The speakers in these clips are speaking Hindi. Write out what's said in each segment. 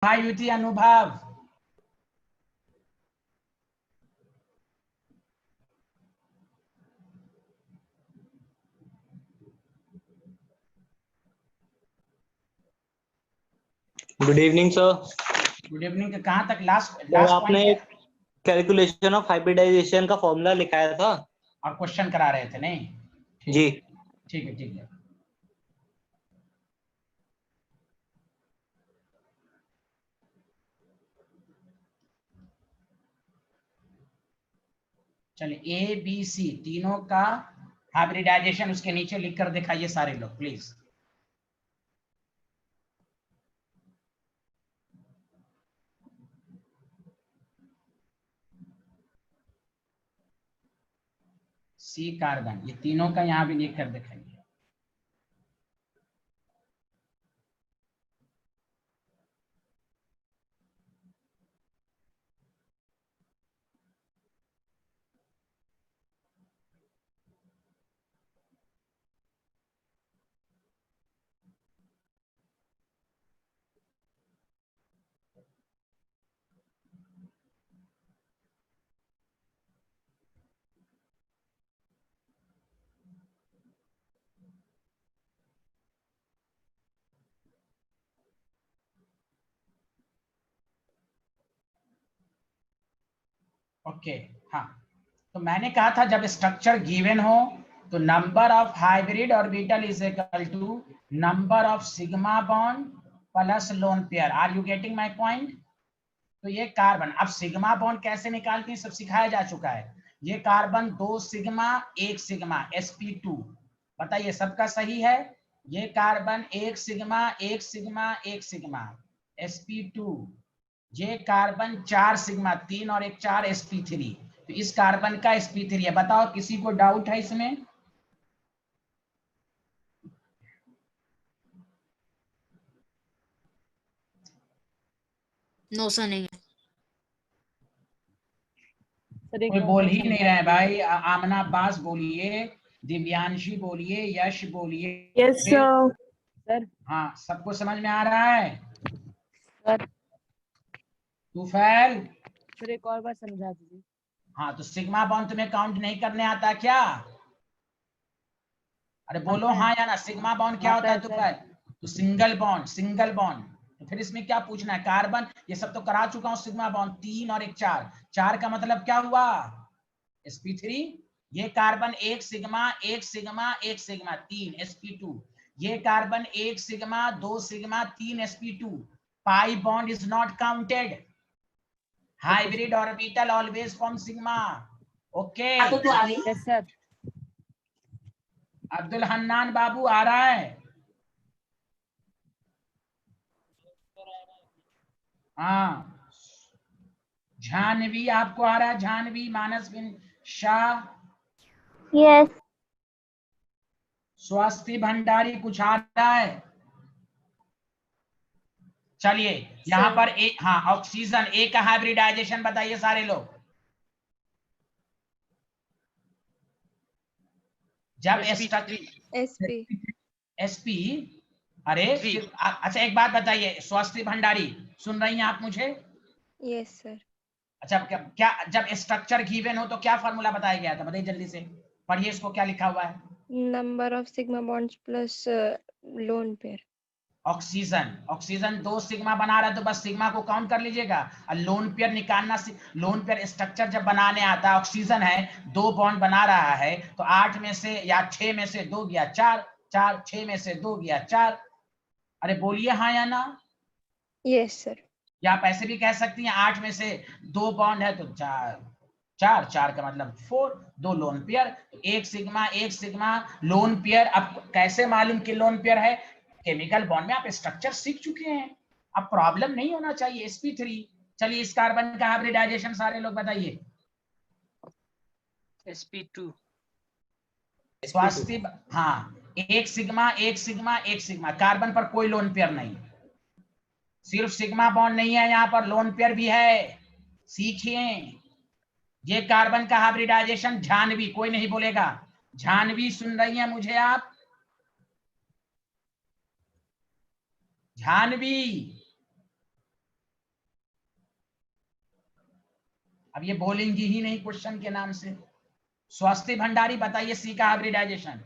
महायुति अनुभव। Good evening sir. Good evening. कहाँ तक लास्ट आपने पॉइंट कैलकुलेशन ऑफ हाइब्रिडाइजेशन का फॉर्मूला लिखाया था और क्वेश्चन करा रहे थे नहीं? जी। ठीक है ठीक है। चलिए ए बी सी तीनों का हाइब्रिडाइजेशन उसके नीचे लिख कर दिखाइए सारे लोग प्लीज। सी कार्बन, ये तीनों का यहाँ भी लिख कर दिखाइए। ओके हाँ, तो मैंने कहा था जब स्ट्रक्चर गिवन हो तो number of hybrid orbital is equal to number of sigma bond plus lone pair. Are you getting my point? तो ये कार्बन, अब सिग्मा बॉन्ड कैसे निकालते हैं सब सिखाया जा चुका है। ये कार्बन 2 सिग्मा 1 सिग्मा sp2, बताइए सबका सही है? ये carbon 1 sigma 1 sigma 1 sigma sp2, ये कार्बन 4 सिग्मा 3 और 1 4 sp3, तो इस कार्बन का sp3 है। बताओ किसी को डाउट है इसमें? नो सर नहीं है। कोई बोल ही नहीं रहे भाई। आमना अब्बास बोलिए, दिव्यांशी बोलिए, यश बोलिए। Yes sir. हाँ, सबको समझ में आ रहा है? सर तुफैल, फिर एक और बार समझा दीजिए। हाँ तो सिग्मा बॉन्ड तुम्हें काउंट नहीं करने आता क्या? अरे बोलो हाँ या ना। सिग्मा बॉन्ड क्या होता है तुफैल? तो सिंगल बॉन्ड, सिंगल बॉन्ड। तो फिर इसमें क्या पूछना है? कार्बन, ये सब तो करा चुका हूँ। सिग्मा बॉन्ड 3 और 1 4, 4 का मतलब क्या हुआ? sp3। ये carbon 1 sigma 1 sigma 1 sigma 3 sp2, ये carbon 1 sigma 2 sigma 3 sp2। Pi bond is not counted. Hybrid orbital always form sigma. Okay yes sir. Abdul Hannan Babu आ रहा है? हाँ, जानवी आपको आ रहा है? जानवी मानस बिन शाह, यस। स्वास्थ्य भंडारी कुछ आ रहा है? चलिए यहां पर एक, हाँ ऑक्सीजन ए का हाइब्रिडाइजेशन बताइए सारे लोग। जब एसपी, अरे अच्छा एक बात बताइए स्वास्थ्य भंडारी, सुन रही हैं आप मुझे? Yes sir. अच्छा क्या जब स्ट्रक्चर गिवन हो तो क्या फॉर्मूला बताया गया था? बताइए जल्दी से, पढ़िए इसको, क्या लिखा हुआ है? Number of sigma bonds plus lone pair. Oxygen, oxygen 2 sigma बना रहा है तो बस सिग्मा को काउंट कर लीजिएगा। और लोन पेयर निकालना, लोन पेयर स्ट्रक्चर जब बनाने आता है, ऑक्सीजन है 2 बॉन्ड बना रहा है तो 8 में से या 6 में से 2 गया 4, 4 6 में से 2 गया 4। अरे बोलिए हाँ या ना? Yes sir. या आप ऐसे भी कह सकती हैं 8 में से 2 बॉन्ड है तो 4 4 4 का मतलब 4, 2 लोन पेयर, तो 1 सिग्मा लोन पेयर। अब कैसे मालूम कि लोन पेयर है? केमिकल बॉन्ड में आप स्ट्रक्चर सीख चुके हैं, अब प्रॉब्लम नहीं होना चाहिए। sp3। चलिए इस कार्बन का हाइब्रिडाइजेशन सारे लोग बताइए। sp2 स्वास्थ्य, हाँ 1 सिग्मा 1 सिग्मा 1 सिग्मा, कार्बन पर कोई लोन पेयर नहीं, सिर्फ सिग्मा बॉन्ड नहीं है, यहाँ पर लोन पेयर भी है। सीखिए। ये कार्बन का हाइब्रिडाइजेशन जानवी, कोई नहीं बोलेगा। जानवी सुन रही हैं मुझे आप? जानवी, अब ये बोलेंगी ही नहीं क्वेश्चन के नाम से। स्वास्थ्य भंडारी बताइए सी का hybridisation.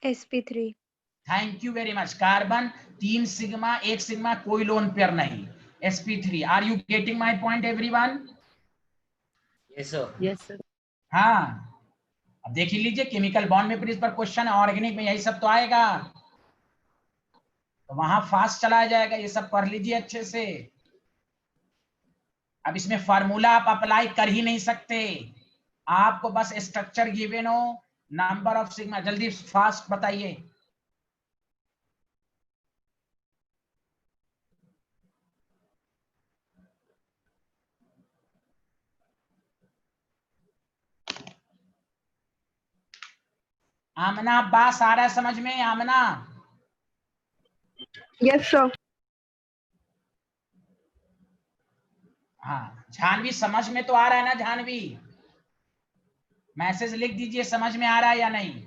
sp3 thank you very much. Carbon 3 sigma 1 sigma, कोई लोन पेयर नहीं, sp3। Are you getting my point everyone? Yes sir. Yes, sir. हाँ, अब देख ही लीजिए, केमिकल बॉन्ड में फिर इस पर क्वेश्चन है, ऑर्गेनिक में यही सब तो आएगा, तो वहां फास्ट चला जाएगा। ये सब पढ़ लीजिए अच्छे से। अब इसमें फार्मूला आप अप्लाई कर ही नहीं सकते, आपको बस स्ट्रक्चर गिवन हो, नंबर ऑफ सिग्मा। जल्दी फास्ट बताइए। आमना बास आ रहा है समझ में? आमना yes sir हाँ, जानवी समझ में तो आ रहा है ना? जानवी मैसेज लिख दीजिए, समझ में आ रहा है या नहीं?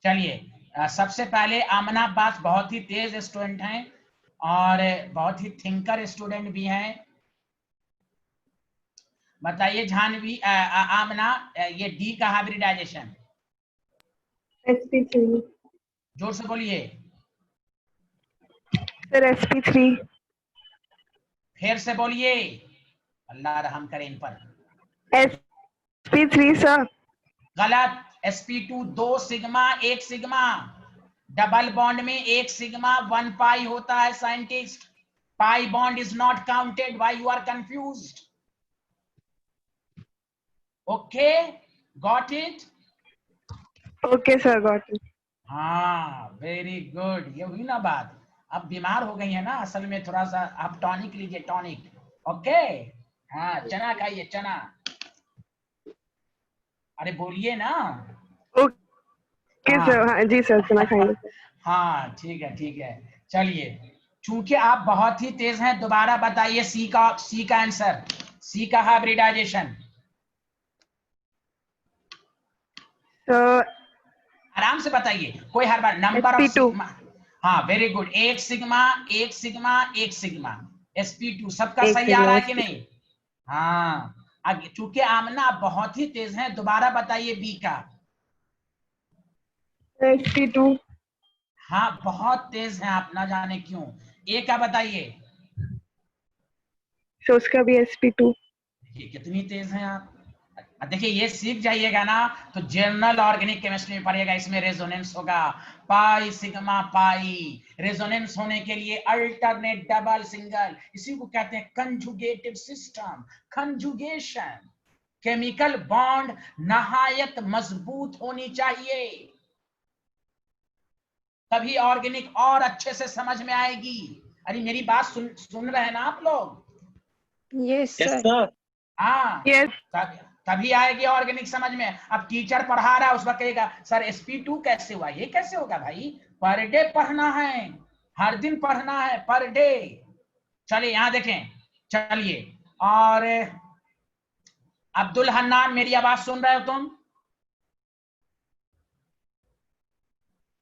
चलिए, सबसे पहले आमना बास बहुत ही तेज स्टूडेंट हैं और बहुत ही थिंकर स्टूडेंट भी हैं। बताइए जानवी, आमना, ये डी का हाइब्रिडाइजेशन sp3 जोर से बोलिए। sir sp3 फिर से बोलिए, अल्लाह रहम करे इन पर। sp3 sir गलत। sp2 2 sigma 1 sigma, double bond में 1 सिग्मा 1 पाई होता है scientist. Pi bond is not counted, why you are confused? Okay, got it? okay sir got it हाँ, वेरी गुड। ये हुई ना बात। अब बीमार हो गई है ना असल में, थोड़ा सा आप टॉनिक लीजिए, टॉनिक। ओके, हाँ, चना खाइए, चना। अरे बोलिए ना। okay हाँ। sir हाँ जी sir चना खाएंगे sir हाँ, ठीक है, ठीक है। चलिए, चूंकि आप बहुत ही तेज हैं, दोबारा बताइए सी का आंसर, सी का हाइब्रिडाइजेशन। so आराम से बताइए, कोई हर बार। नंबर ऑफ sp2 सिग्मा, हाँ very good. 1 sigma 1 sigma 1 sigma, sp2 सबका एक सही आ रहा है कि सिग्मा नहीं? हाँ, आगे चूंकि आमना आप बहुत ही तेज हैं, दोबारा बताइए बी का। sp2 हाँ, बहुत तेज हैं आप, ना जाने क्यों। ए का बताइए। so उसका भी sp2 ये कितनी तेज हैं आप। अब देखिए, ये सीख जाइएगा ना तो जनरल ऑर्गेनिक केमिस्ट्री में पढ़िएगा, इसमें रेजोनेंस होगा। पाई सिग्मा पाई, रेजोनेंस होने के लिए अल्टरनेट, डबल, सिंगल, इसी को कहते हैं conjugative system, conjugation. Chemical bond नहायत मजबूत होनी चाहिए, तभी ऑर्गेनिक और अच्छे से समझ में आएगी। अरे मेरी बात सुन रहे हैं ना आप लोग? yes yes sir sir. हाँ, yes तभी आएगी ऑर्गेनिक समझ में। अब टीचर पढ़ा रहा है, उस वक्त कहेगा सर sp2 कैसे हुआ? ये कैसे होगा भाई? पर डे पढ़ना है, हर दिन पढ़ना है, पर डे। चलिए यहां देखें। चलिए, और अब्दुल हन्नान, मेरी आवाज सुन रहे हो तुम?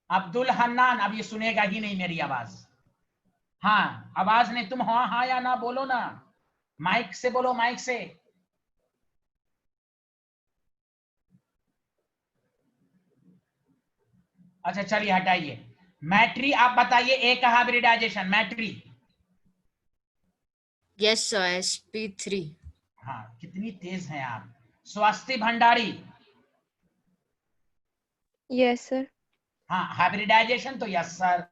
अब्दुल हन्नान, अब ये सुनेगा ही नहीं मेरी आवाज। हाँ, आवाज नहीं, तुम हाँ हाँ या ना बोलो ना, माइक से बोलो, माइक से। अच्छा चलिए, हटाइए। मैट्री आप बताइए, ए का हाइब्रिडाइजेशन मैट्री। Yes, sir. sp3 हाँ, कितनी तेज हैं आप। स्वास्थ्य भंडारी, yes sir हाँ हाइब्रिडाइजेशन तो यस सर।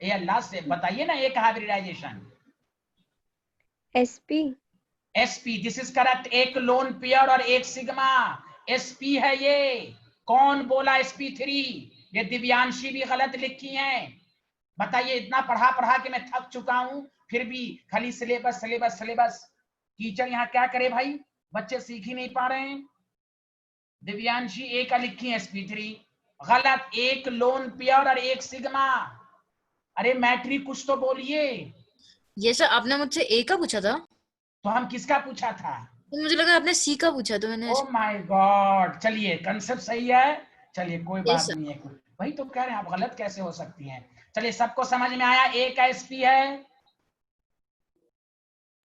ये अल्लाह से बताइए ना, एक hybridisation. sp sp, this is correct. एक लोन पेयर और एक सिग्मा, sp है ये। कौन बोला sp3? ये दिव्यांशी भी गलत लिखी हैं। बताइए, इतना पढ़ा पढ़ा के मैं थक चुका हूं, फिर भी खाली सिलेबस सिलेबस सिलेबस। टीचर यहाँ क्या करे भाई, बच्चे सीख ही नहीं पा रहे हैं। दिव्यांशी ए का लिखी है sp3, गलत। एक लोन पेयर और एक सिग्मा। अरे मैट्री कुछ तो बोलिए। ये सर आपने मुझसे ए का पूछा था, तो हम किसका पूछा था? तो मुझे लगा आपने सी का पूछा, तो मैंने ओ माय गॉड। चलिए, कंसेप्ट सही है। चलिए कोई Yes, बात sir. नहीं है, वही तो कह रहे हैं, आप गलत कैसे हो सकती हैं। चलिए सबको समझ में आया, ए का एसपी है।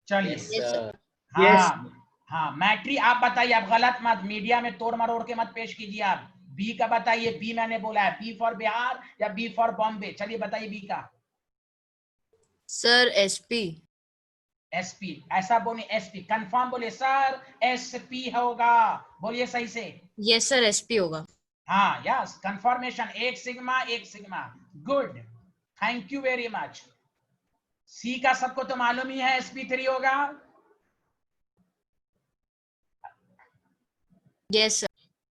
चलिए Yes, sir. हाँ हाँ मैट्री आप बताइए, आप गलत मत मीडिया में तोड़ मरोड़ के मत पेश कीजिए। आप बी का बताइए, बी मैंने बोला है, बी फॉर बिहार या बी फॉर बॉम्बे। चलिए बताइए बी का। Sir, SP. एसपी ऐसा बोलिए, एसपी कंफर्म बोलिए सर, एसपी होगा, बोलिए सही से। Yes, sir, SP होगा. हाँ यस कंफर्मेशन, एक sigma, good, thank you very much. C का सबको तो मालूम ही है, sp3 होगा। Yes, sir.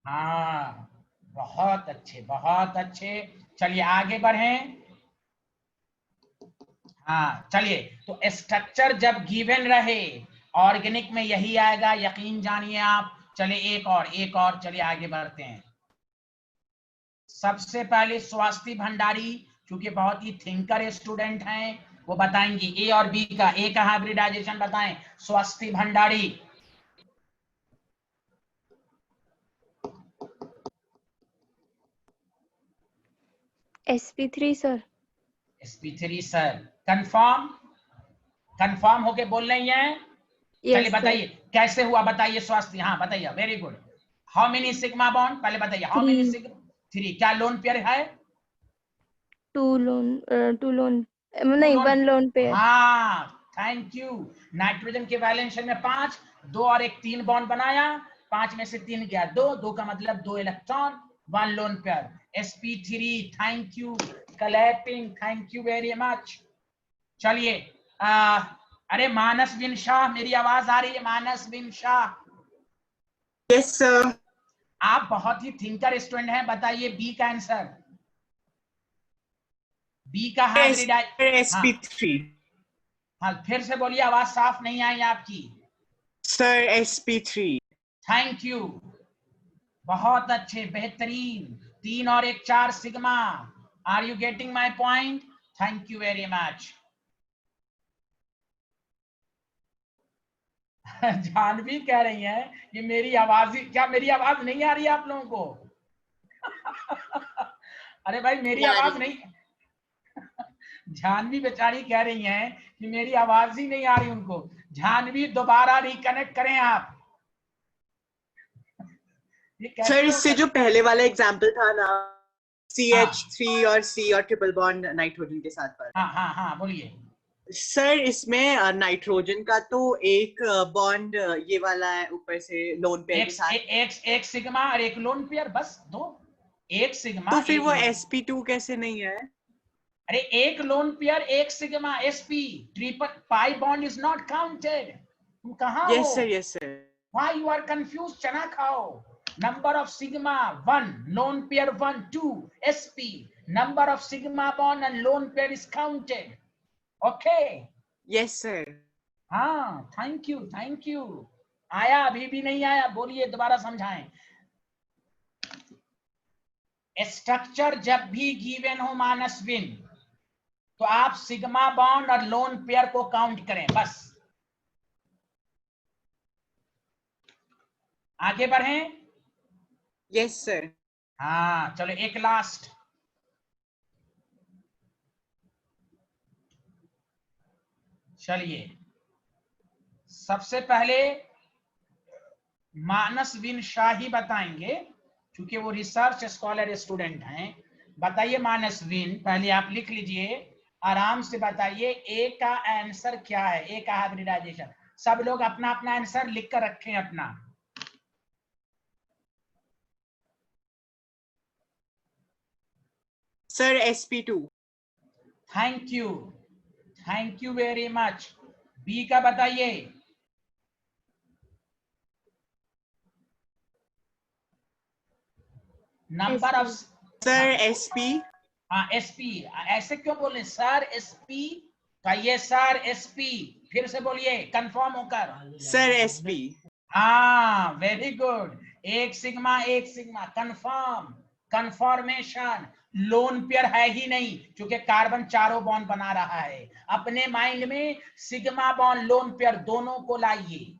हाँ बहुत अच्छे बहुत अच्छे। चलिए आगे बढ़ें। हाँ चलिए, तो स्ट्रक्चर जब गिवन रहे ऑर्गेनिक में यही आएगा, यकीन जानिए आप। चलिए एक और चलिए आगे बढ़ते हैं। सबसे पहले स्वास्थ्य भंडारी, क्योंकि बहुत ही थिंकर स्टूडेंट हैं, वो बताएंगे ए और बी का, ए का हाइब्रिडाइजेशन बताएं। स्वास्थ्य Bhandari sp3 sir. sp3 sir confirm होके बोल रही हैं। चलिए बताइए कैसे हुआ, बताइए स्वास्थ्य। हाँ बताइए, very good. How many sigma bond, पहले बताइए हाउ मेनी सिग्मा। 3। क्या लोन पेयर है? 2 लोन नहीं, 1 लोन पेयर। हाँ थैंक यू। नाइट्रोजन के वैलेंशन में 5, 2 और 1 3 बॉन्ड बनाया, 5 में से 3 गया 2 का मतलब 2 electron, 1 lone pair, sp3। Thank you, clapping, thank you very much. चलिए अरे मानस बिन शाह, मेरी आवाज आ रही है? मानस बिन शाह, यस सर। आप बहुत ही थिंकर स्टूडेंट हैं, बताइए बी का आंसर। बी का हाइब्रिड। sp3 हाँ फिर से बोलिए, आवाज साफ नहीं आई आपकी। Sir, sp3। थैंक यू, बहुत अच्छे, बेहतरीन। 3 और 1 4 sigma. Are you getting my point? Thank you very much. Janvi कह रही हैं कि मेरी आवाज ही, क्या मेरी आवाज नहीं आ रही है आप लोगों को? अरे भाई मेरी आवाज नहीं, जानवी बेचारी कह रही हैं कि मेरी आवाज ही नहीं आ रही उनको। जानवी दोबारा रिकनेक्ट करें आप। ये कैसे सर, हो इससे सकता- जो पहले वाला एग्जाम्पल था ना, CH3 और C और ट्रिपल बॉन्ड नाइट्रोजन के साथ पर। हाँ बोलिए। सर, इसमें नाइट्रोजन का तो एक बॉन्ड ये वाला है ऊपर से लोन पेयर के साथ। एक सिग्मा और एक लोन पेयर, बस 2। एक सिग्मा तो फिर एक वो लोन। sp2 कैसे नहीं है? अरे एक लोन पेयर एक sigma, sp triple pi bond is not counted. तुम कहाँ हो? Yes sir, yes sir. Why you are confused? चना खाओ। Number of sigma 1, lone pair 1, 2, sp. Number of sigma bond and lone pair is counted. Okay. Yes sir. हाँ थैंक यू। आया? अभी भी नहीं आया? बोलिए दोबारा समझाएं। स्ट्रक्चर जब भी गिवन हो माइनस विन, तो आप सिग्मा बॉन्ड और लोन पेयर को काउंट करें, बस। आगे बढ़ें। Yes sir. हाँ चलो एक लास्ट। चलिए सबसे पहले मानस बिन शाही बताएंगे, क्योंकि वो रिसर्च स्कॉलर स्टूडेंट हैं। बताइए मानस बिन, पहले आप लिख लीजिए, आराम से बताइए ए का आंसर क्या है, ए का हाइब्रिडाइजेशन। सब लोग अपना अपना आंसर लिख कर रखें अपना। Sir, sp2। Thank you very much. B का बताइए। Number of sir, sp। हाँ sp। ऐसे क्यों बोले सर? sp कहिए सर, sp फिर से बोलिए कंफर्म होकर। Sir, sp। हाँ वेरी गुड। एक सिग्मा कंफर्मेशन। लोन पेयर है ही नहीं, क्योंकि कार्बन चारों बॉन्ड बना रहा है। अपने माइंड में सिग्मा बॉन्ड लोन पेयर दोनों को लाइए।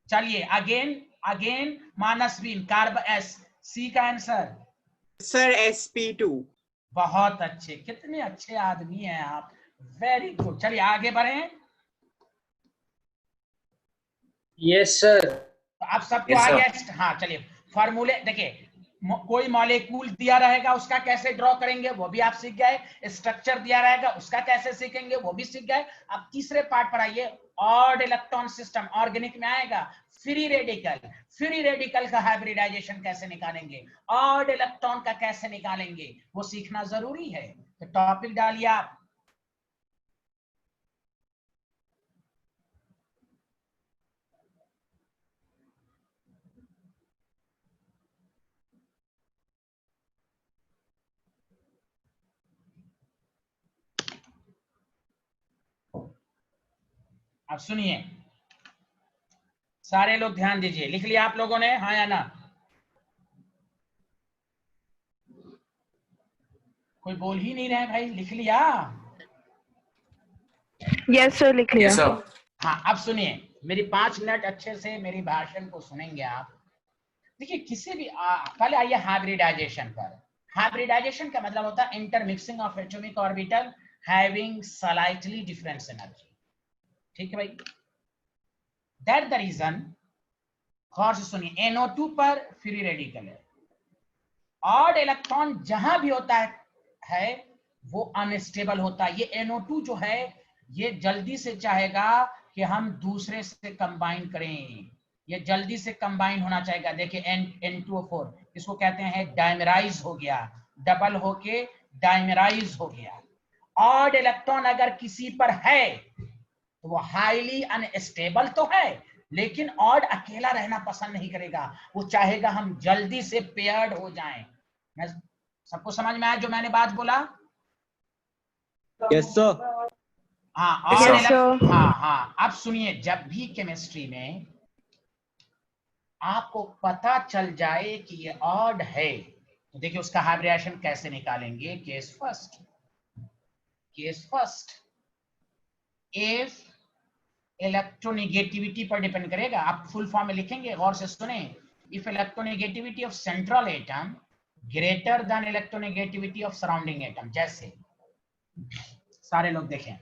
चलिए अगेन मानसवीन कार्बन सी का आंसर। Sir sp2। बहुत अच्छे, कितने अच्छे आदमी हैं आप, वेरी गुड। चलिए आगे बढ़ें। Yes sir. तो आप सबको Yes, आ sir. गया। हाँ चलिए, फॉर्मूले देखिए, कोई मॉलिक्यूल दिया रहेगा उसका कैसे ड्रॉ करेंगे वो भी आप सीख गए, स्ट्रक्चर दिया रहेगा उसका कैसे सीखेंगे वो भी सीख गए। अब तीसरे पार्ट पर आइए, ऑड इलेक्ट्रॉन सिस्टम, ऑर्गेनिक में आएगा। फ्री रेडिकल, फ्री रेडिकल का हाइब्रिडाइजेशन कैसे निकालेंगे, ऑड इलेक्ट्रॉन का कैसे निकालेंगे, वो सीखना जरूरी है। तो टॉपिक डालिए आप। अब सुनिए, सारे लोग ध्यान दीजिए। लिख लिया आप लोगों ने, हाँ या ना? कोई बोल ही नहीं रहे भाई, लिख लिया? यस सर, लिख लिया। Yes, sir. हाँ अब सुनिए, मेरी 5 मिनट अच्छे से मेरी भाषण को सुनेंगे आप। देखिए किसी भी पहले आइए हाइब्रिडाइजेशन पर। हाइब्रिडाइजेशन का मतलब होता है intermixing of atomic orbital having slightly difference energy. ठीक है भाई, दैट द रीजन, गौर से सुनिए, NO2 पर फ्री रेडिकल है। ऑड इलेक्ट्रॉन जहां भी होता है वो अनस्टेबल होता है। ये NO2 जो है ये जल्दी से चाहेगा कि हम दूसरे से कंबाइन करें, ये जल्दी से कंबाइन होना चाहेगा। देखिए N2O4 इसको कहते हैं डायमराइज हो गया, डबल होके डायमराइज हो गया। ऑड इलेक्ट्रॉन अगर किसी पर है तो वो हाईली अनस्टेबल तो है, लेकिन ऑड अकेला रहना पसंद नहीं करेगा, वो चाहेगा हम जल्दी से पेयर्ड हो जाएं। मैं सबको समझ में आया जो मैंने बात बोला? Yes sir. हाँ Yes, ऑड sir. हाँ, अब सुनिए, जब भी केमिस्ट्री में आपको पता चल जाए कि ये ऑड है तो देखिए उसका हाइब्रिडाइजेशन कैसे निकालेंगे। केस फर्स्ट, इफ इलेक्ट्रोनेगेटिविटी पर डिपेंड करेगा। आप फुल फॉर्म में लिखेंगे, गौर से सुने। If electronegativity of central atom greater than electronegativity of surrounding atom. जैसे सारे लोग देखें,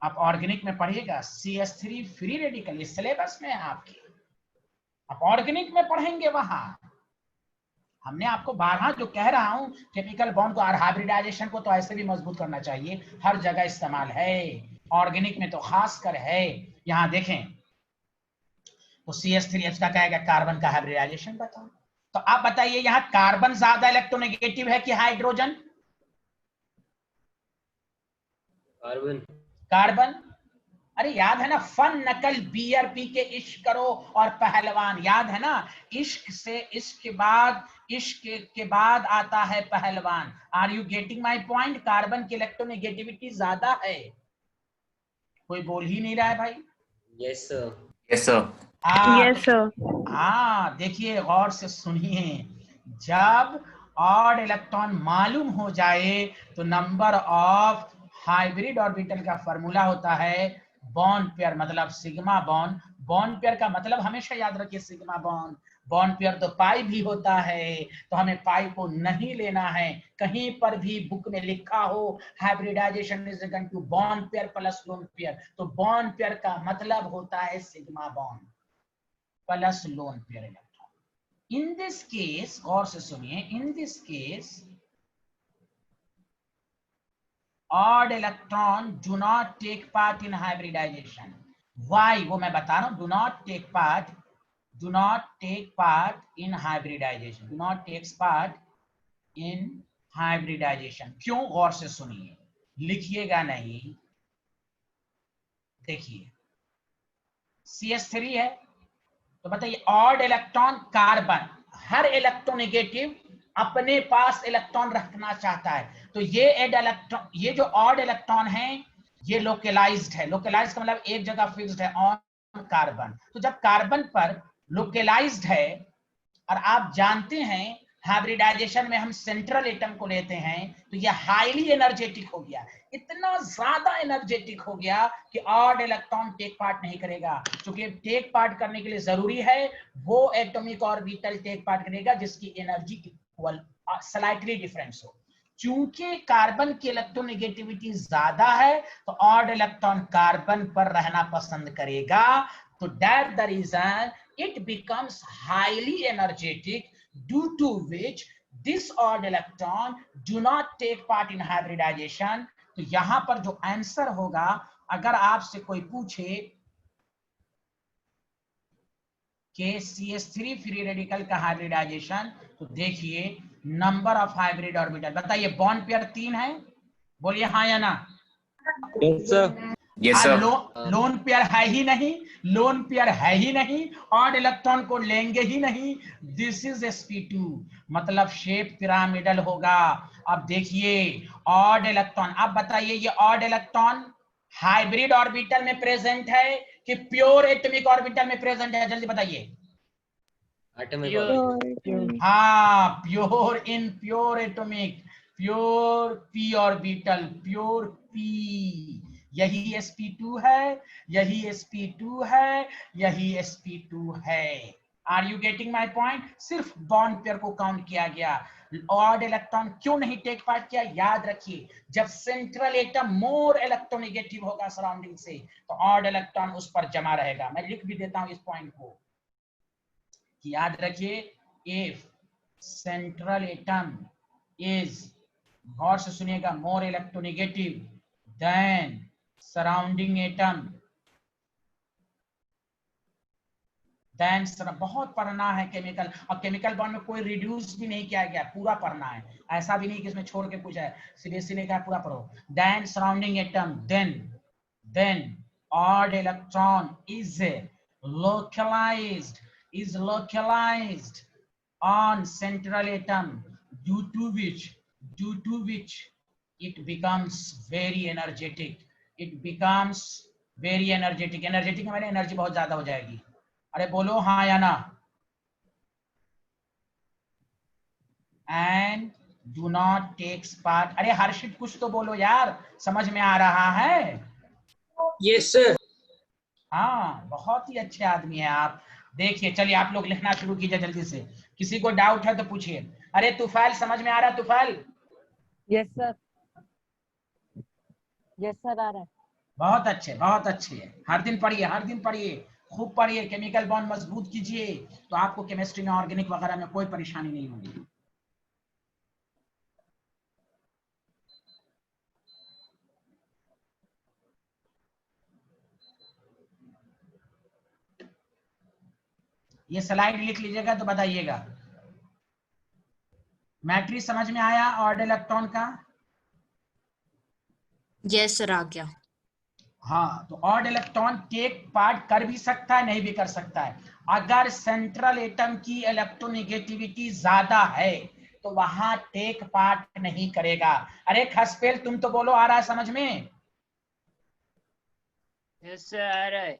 आप ऑर्गेनिक में पढ़िएगा CH3 फ्री रेडिकल, इस सिलेबस में है आपके, आप ऑर्गेनिक में पढ़ेंगे वहां। हमने आपको 12 जो कह रहा हूं, केमिकल बॉन्ड को और हाइब्रिडाइजेशन को तो ऐसे भी मजबूत करना चाहिए, हर जगह इस्तेमाल है, ऑर्गेनिक में तो खासकर है। यहां देखें तो CH3H का कहेगा कार्बन का हाइब्रिडाइजेशन बताओ। तो आप बताइए यहां कार्बन ज्यादा इलेक्ट्रोनेगेटिव है कि हाइड्रोजन? कार्बन। अरे याद है ना, फन नकल बियर पी के इश्क करो और पहलवान, याद है ना? इश्क से इश्क के बाद आता है पहलवान। Are you getting my point? Carbon की इलेक्ट्रोनेगेटिविटी ज्यादा है। कोई बोल ही नहीं रहा है भाई। Yes sir. Yes, sir. Yes sir. हाँ देखिए, गौर से सुनिए, जब ऑड इलेक्ट्रॉन मालूम हो जाए तो नंबर ऑफ हाइब्रिड ऑर्बिटल का फॉर्मूला होता है बॉन्ड पेयर, मतलब सिग्मा बॉन्ड। बॉन्ड पेयर का मतलब हमेशा याद रखिए सिग्मा बॉन्ड। बॉन्ड पेयर तो पाई भी होता है, तो हमें पाई को नहीं लेना है। कहीं पर भी बुक में लिखा हो hybridisation is equal to bond pair plus lone pair, तो बॉन्ड पेयर का मतलब होता है sigma bond plus lone pair electron. In this case, गौर से सुनिए, in this case odd electron do not take part in hybridization. Why? वो मैं बता रहा हूं, do not take part in hybridization, do not takes part in hybridization। क्यों? गौर से सुनिए, लिखिएगा नहीं। देखिए CH3 है तो बताइए ऑड इलेक्ट्रॉन, कार्बन हर इलेक्ट्रोनेगेटिव अपने पास इलेक्ट्रॉन रखना चाहता है, तो ये जो ऑड इलेक्ट्रॉन है ये लोकलाइज्ड है। लोकलाइज्ड का मतलब एक जगह फिक्स्ड है ऑन कार्बन। तो जब कार्बन पर लोकलाइज्ड है, और आप जानते हैं हाइब्रिडाइजेशन में हम सेंट्रल एटम को लेते हैं तो यह हाईली एनर्जेटिक हो गया, इतना ज्यादा एनर्जेटिक हो गया कि ऑड इलेक्ट्रॉन टेक पार्ट नहीं करेगा। क्योंकि टेक पार्ट करने के लिए जरूरी है वो एटॉमिक ऑर्बिटल टेक पार्ट करेगा जिसकी एनर्जी इक्वल स्लाइटली डिफरेंस हो। चूंकि कार्बन की इलेक्ट्रोनेगेटिविटी ज्यादा है तो ऑड इलेक्ट्रॉन कार्बन पर रहना पसंद करेगा, तो that the reason it becomes highly energetic, due to which this odd electron do not take part in hybridization। तो यहां पर जो आंसर होगा, अगर आपसे कोई पूछे कि CH3 फ्री रेडिकल का हाइब्रिडाइजेशन, तो देखिए नंबर ऑफ हाइब्रिड ऑर्बिटल, बताइए बॉन्ड पेयर 3 है, बोलिए हाँ या ना। Yes sir. Yes sir. Loan pair है ही नहीं, लोन पेयर है ही नहीं, ऑड इलेक्ट्रॉन को लेंगे ही नहीं। दिस इज sp2, मतलब शेप पिरामिडल होगा। अब देखिए ऑड इलेक्ट्रॉन, अब बताइए ये ऑड इलेक्ट्रॉन हाइब्रिड ऑर्बिटल में प्रेजेंट है कि प्योर एटॉमिक ऑर्बिटल में प्रेजेंट है, जल्दी बताइए। हाँ, pure in pure atomic, pure p orbital, pure p, यही sp2 है, यही sp2 है, यही sp2 है। Are you getting my point? सिर्फ बॉन्ड पेयर को काउंट किया गया, ऑड इलेक्ट्रॉन क्यों नहीं टेक पार्ट किया? याद रखिए जब सेंट्रल एटम मोर इलेक्ट्रोनेगेटिव होगा सराउंडिंग से तो ऑड इलेक्ट्रॉन उस पर जमा रहेगा। मैं लिख भी देता हूं इस पॉइंट को, याद रखिए, इफ सेंट्रल एटम इज, गौर से सुनिएगा, more electronegative than surrounding atom, then बहुत पढ़ना है केमिकल, और केमिकल बॉन्ड में कोई रिड्यूस भी नहीं किया गया, पूरा पढ़ना है, ऐसा भी नहीं कि इसमें छोड़ के कुछ है, सीबीएसई ने कहा पूरा पढ़ो। Than surrounding atom, then odd electron is localized on central atom, due to which it becomes very energetic, energetic हमारे एनर्जी बहुत ज्यादा हो जाएगी। अरे बोलो हाँ या ना। And do not takes part, अरे हर्षित कुछ तो बोलो यार, समझ में आ रहा है? Yes sir. हाँ, बहुत ही अच्छे आदमी है आप। देखिए चलिए आप लोग लिखना शुरू कीजिए जल्दी से, किसी को डाउट है तो पूछिए। अरे तूफैल समझ में आ रहा है? तूफैल? यस सर, यस सर आ रहा है। बहुत अच्छे, हर दिन पढ़िए, खूब पढ़िए, केमिकल बॉन्ड मजबूत कीजिए, तो आपको केमिस्ट्री में, ऑर्गेनिक वगैरह में कोई परेशानी नहीं होगी। ये स्लाइड लिख लीजिएगा तो बताइएगा। मैट्रिक्स समझ में आया ऑड इलेक्ट्रॉन का? यस सर, आ गया। हाँ, तो ऑड इलेक्ट्रॉन टेक पार्ट कर भी सकता है, नहीं भी कर सकता है। अगर सेंट्रल एटम की इलेक्ट्रोनेगेटिविटी ज्यादा है तो वहां टेक पार्ट नहीं करेगा। अरे खसपेल तुम तो बोलो, आ रहा है समझ में? यस सर आ रहा है।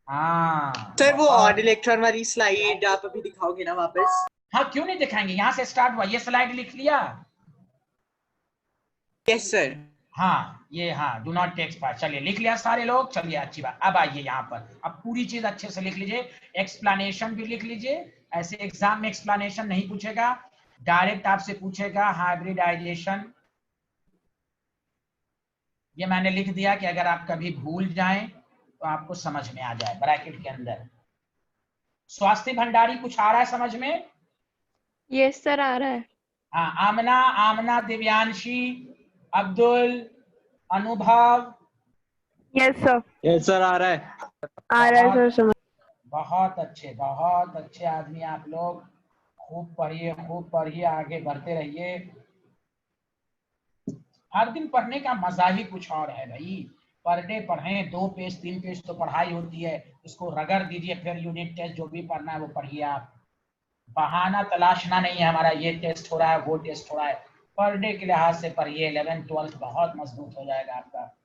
हाँ सर वो ऑड इलेक्ट्रॉन वाली स्लाइड आप अभी दिखाओगे ना वापस? हाँ, क्यों नहीं दिखाएंगे, यहाँ से स्टार्ट हुआ, ये स्लाइड लिख लिया? Yes sir. हाँ, ये हाँ, डू नॉट टेक्स पार्ट, चलिए लिख लिया सारे लोग, चलिए अच्छी बात। अब आइए यहाँ पर, अब पूरी चीज अच्छे से लिख लीजिए, एक्सप्लेनेशन भी लिख लीजिए। ऐसे एग्जाम में एक्सप्लेनेशन नहीं पूछेगा, डायरेक्ट आपसे पूछेगा हाइब्रिडाइजेशन। ये मैंने लिख दिया कि अगर आप कभी भूल जाएं तो आपको समझ में आ जाए, ब्रैकेट के अंदर। स्वास्थ्य भंडारी कुछ आ रहा है समझ में? यस सर आ रहा है। हाँ, आमना, दिव्यांशी, अब्दुल, अनुभव। यस सर आ रहा है। आ रहा है सर समझ। बहुत अच्छे आदमी आप लोग, खूब पढ़िए, आगे बढ़ते रहिए। हर दिन पढ़ने का मजा ही कुछ और है भाई। पर डे पढ़ें, 2 पेज 3 पेज तो पढ़ाई होती है, उसको रगड़ दीजिए, फिर यूनिट टेस्ट जो भी पढ़ना है वो पढ़िए। आप बहाना तलाशना नहीं है हमारा, ये टेस्ट हो रहा है, वो टेस्ट हो रहा है। पर डे के लिहाज से पढ़िए, 11th 12th बहुत मजबूत हो जाएगा आपका।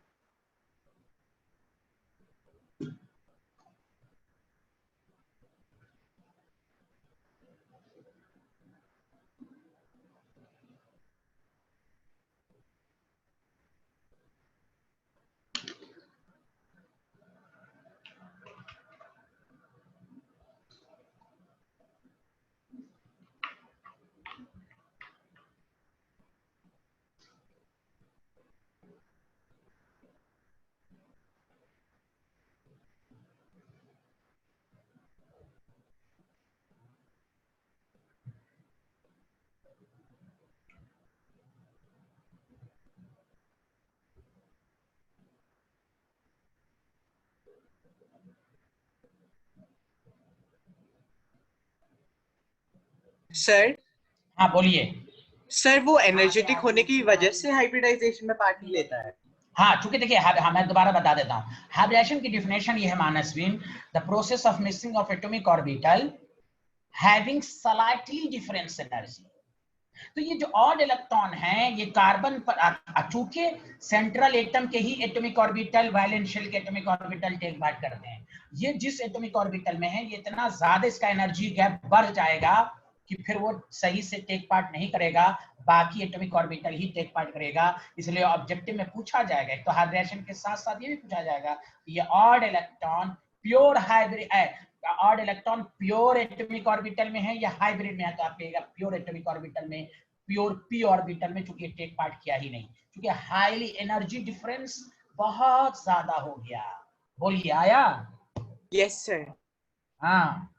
सर हाँ बोलिए। सर वो एनर्जेटिक होने की वजह से हाइब्रिडाइजेशन में पार्ट नहीं लेता है। हाँ, चूंकि देखिए हाँ, मैं दोबारा बता देता हूँ। हाइब्रिडाइजेशन की डिफिनेशन ये है Manasvin, the process of mixing of atomic orbital having slightly difference energy. तो ये जो ऑड इलेक्ट्रॉन है ये कार्बन पर चूंकि सेंट्रल एटम के ही एटॉमिक ऑर्बिटल वैलेंस शेल के एटॉमिक ऑर्बिटल टेक पार्ट करते हैं। ये जिस एटॉमिक ऑर्बिटल में है ये इतना ज्यादा इसका एनर्जी गैप बढ़ जाएगा कि फिर वो सही से टेक पार्ट नहीं करेगा, बाकी एटॉमिक ऑर्बिटल ही टेक पार्ट करेगा। इसलिए ऑब्जेक्टिव में पूछा जाएगा, एक तो हाइब्रिडेशन के साथ साथ ये भी पूछा जाएगा ये odd electron pure hybrid odd electron pure atomic orbital में है या हाइब्रिड में है। तो आप कहिएगा प्योर एटॉमिक ऑर्बिटल में, प्योर पी ऑर्बिटल में, चूंकि टेक पार्ट किया ही नहीं, क्योंकि हाईली एनर्जी डिफरेंस बहुत ज्यादा हो गया। बोलिए आया? Yes sir. हाँ,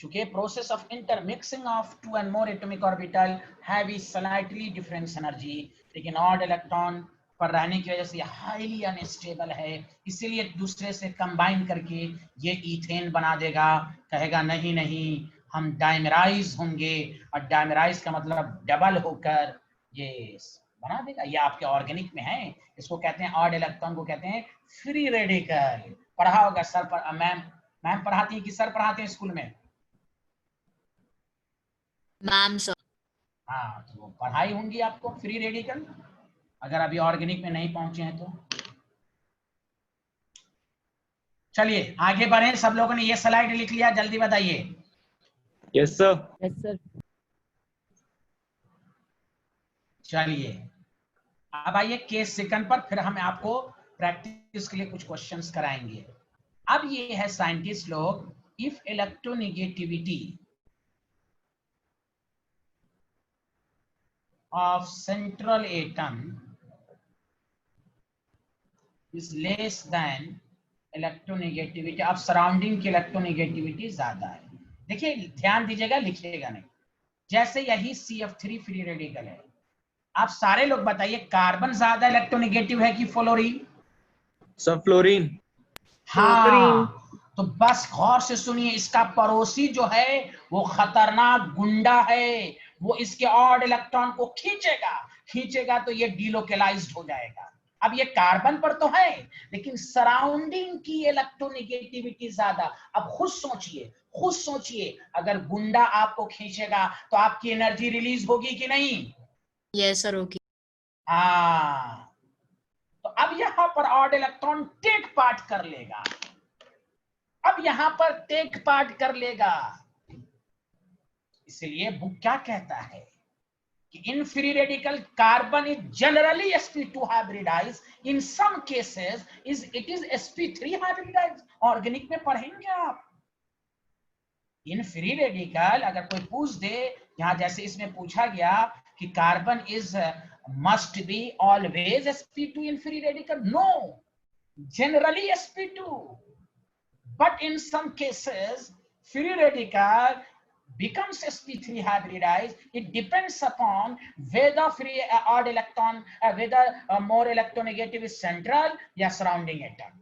चूंकि process of intermixing of two and more atomic orbital have a slightly difference energy, लेकिन ऑड इलेक्ट्रॉन पर रहने की वजह से हाईली अनस्टेबल है, इसीलिए दूसरे से कंबाइन करके ये इथेन बना देगा। कहेगा नहीं नहीं हम डायमराइज होंगे, और डायमराइज का मतलब डबल होकर ये बना देगा। ये आपके ऑर्गेनिक में है, इसको कहते हैं ऑड इलेक्ट्रॉन को कहते हैं फ्री रेडिकल। पढ़ा होगा सर पर, मैम पढ़ाती है कि सर पढ़ाते हैं स्कूल में? Ma'am sir. हाँ, तो वो पढ़ाई होंगी आपको फ्री रेडिकल, अगर अभी ऑर्गेनिक में नहीं पहुंचे हैं तो। चलिए आगे बढ़े, सब लोगों ने ये स्लाइड लिख लिया? जल्दी बताइए। Yes sir. Yes sir. चलिए अब आइए केस सेकंड पर, फिर हम आपको प्रैक्टिस के लिए कुछ क्वेश्चंस कराएंगे। अब ये है साइंटिस्ट लोग, if electronegativity of central atom is less than electronegativity of surrounding की electronegativity ज्यादा है। देखिए ध्यान दीजिएगा, लिखिएगा नहीं। जैसे यही CF3 फ्री रेडिकल है, आप सारे लोग बताइए कार्बन ज्यादा इलेक्ट्रोनेगेटिव है कि फ्लोरीन? सब फ्लोरीन। हाँ, तो बस गौर से सुनिए, इसका पड़ोसी जो है वो खतरनाक गुंडा है, वो इसके ऑड इलेक्ट्रॉन को खींचेगा तो ये डीलोकेलाइज्ड हो जाएगा। अब ये कार्बन पर तो है, लेकिन सराउंडिंग की इलेक्ट्रोनेगेटिविटी ज्यादा। अब खुद सोचिए अगर गुंडा आपको खींचेगा तो आपकी एनर्जी रिलीज होगी कि नहीं? यस सर होगी। हाँ, तो अब यहां पर ऑड इलेक्ट्रॉन टेक पार्ट कर लेगा, अब यहां पर टेक पार्ट कर लेगा। इसलिए बुक क्या कहता है कि in free radical carbon is generally sp2 hybridise, in some cases it is sp3 hybridise. Organic में पढ़ेंगे आप। इन फ्री रेडिकल अगर कोई पूछ दे, यहां जैसे इसमें पूछा गया कि carbon is must be always sp2 in free radical, no, generally sp2, but in some cases free radical becomes sp3 hybridized. It depends upon whether free odd electron whether more electronegative is central या surrounding atom।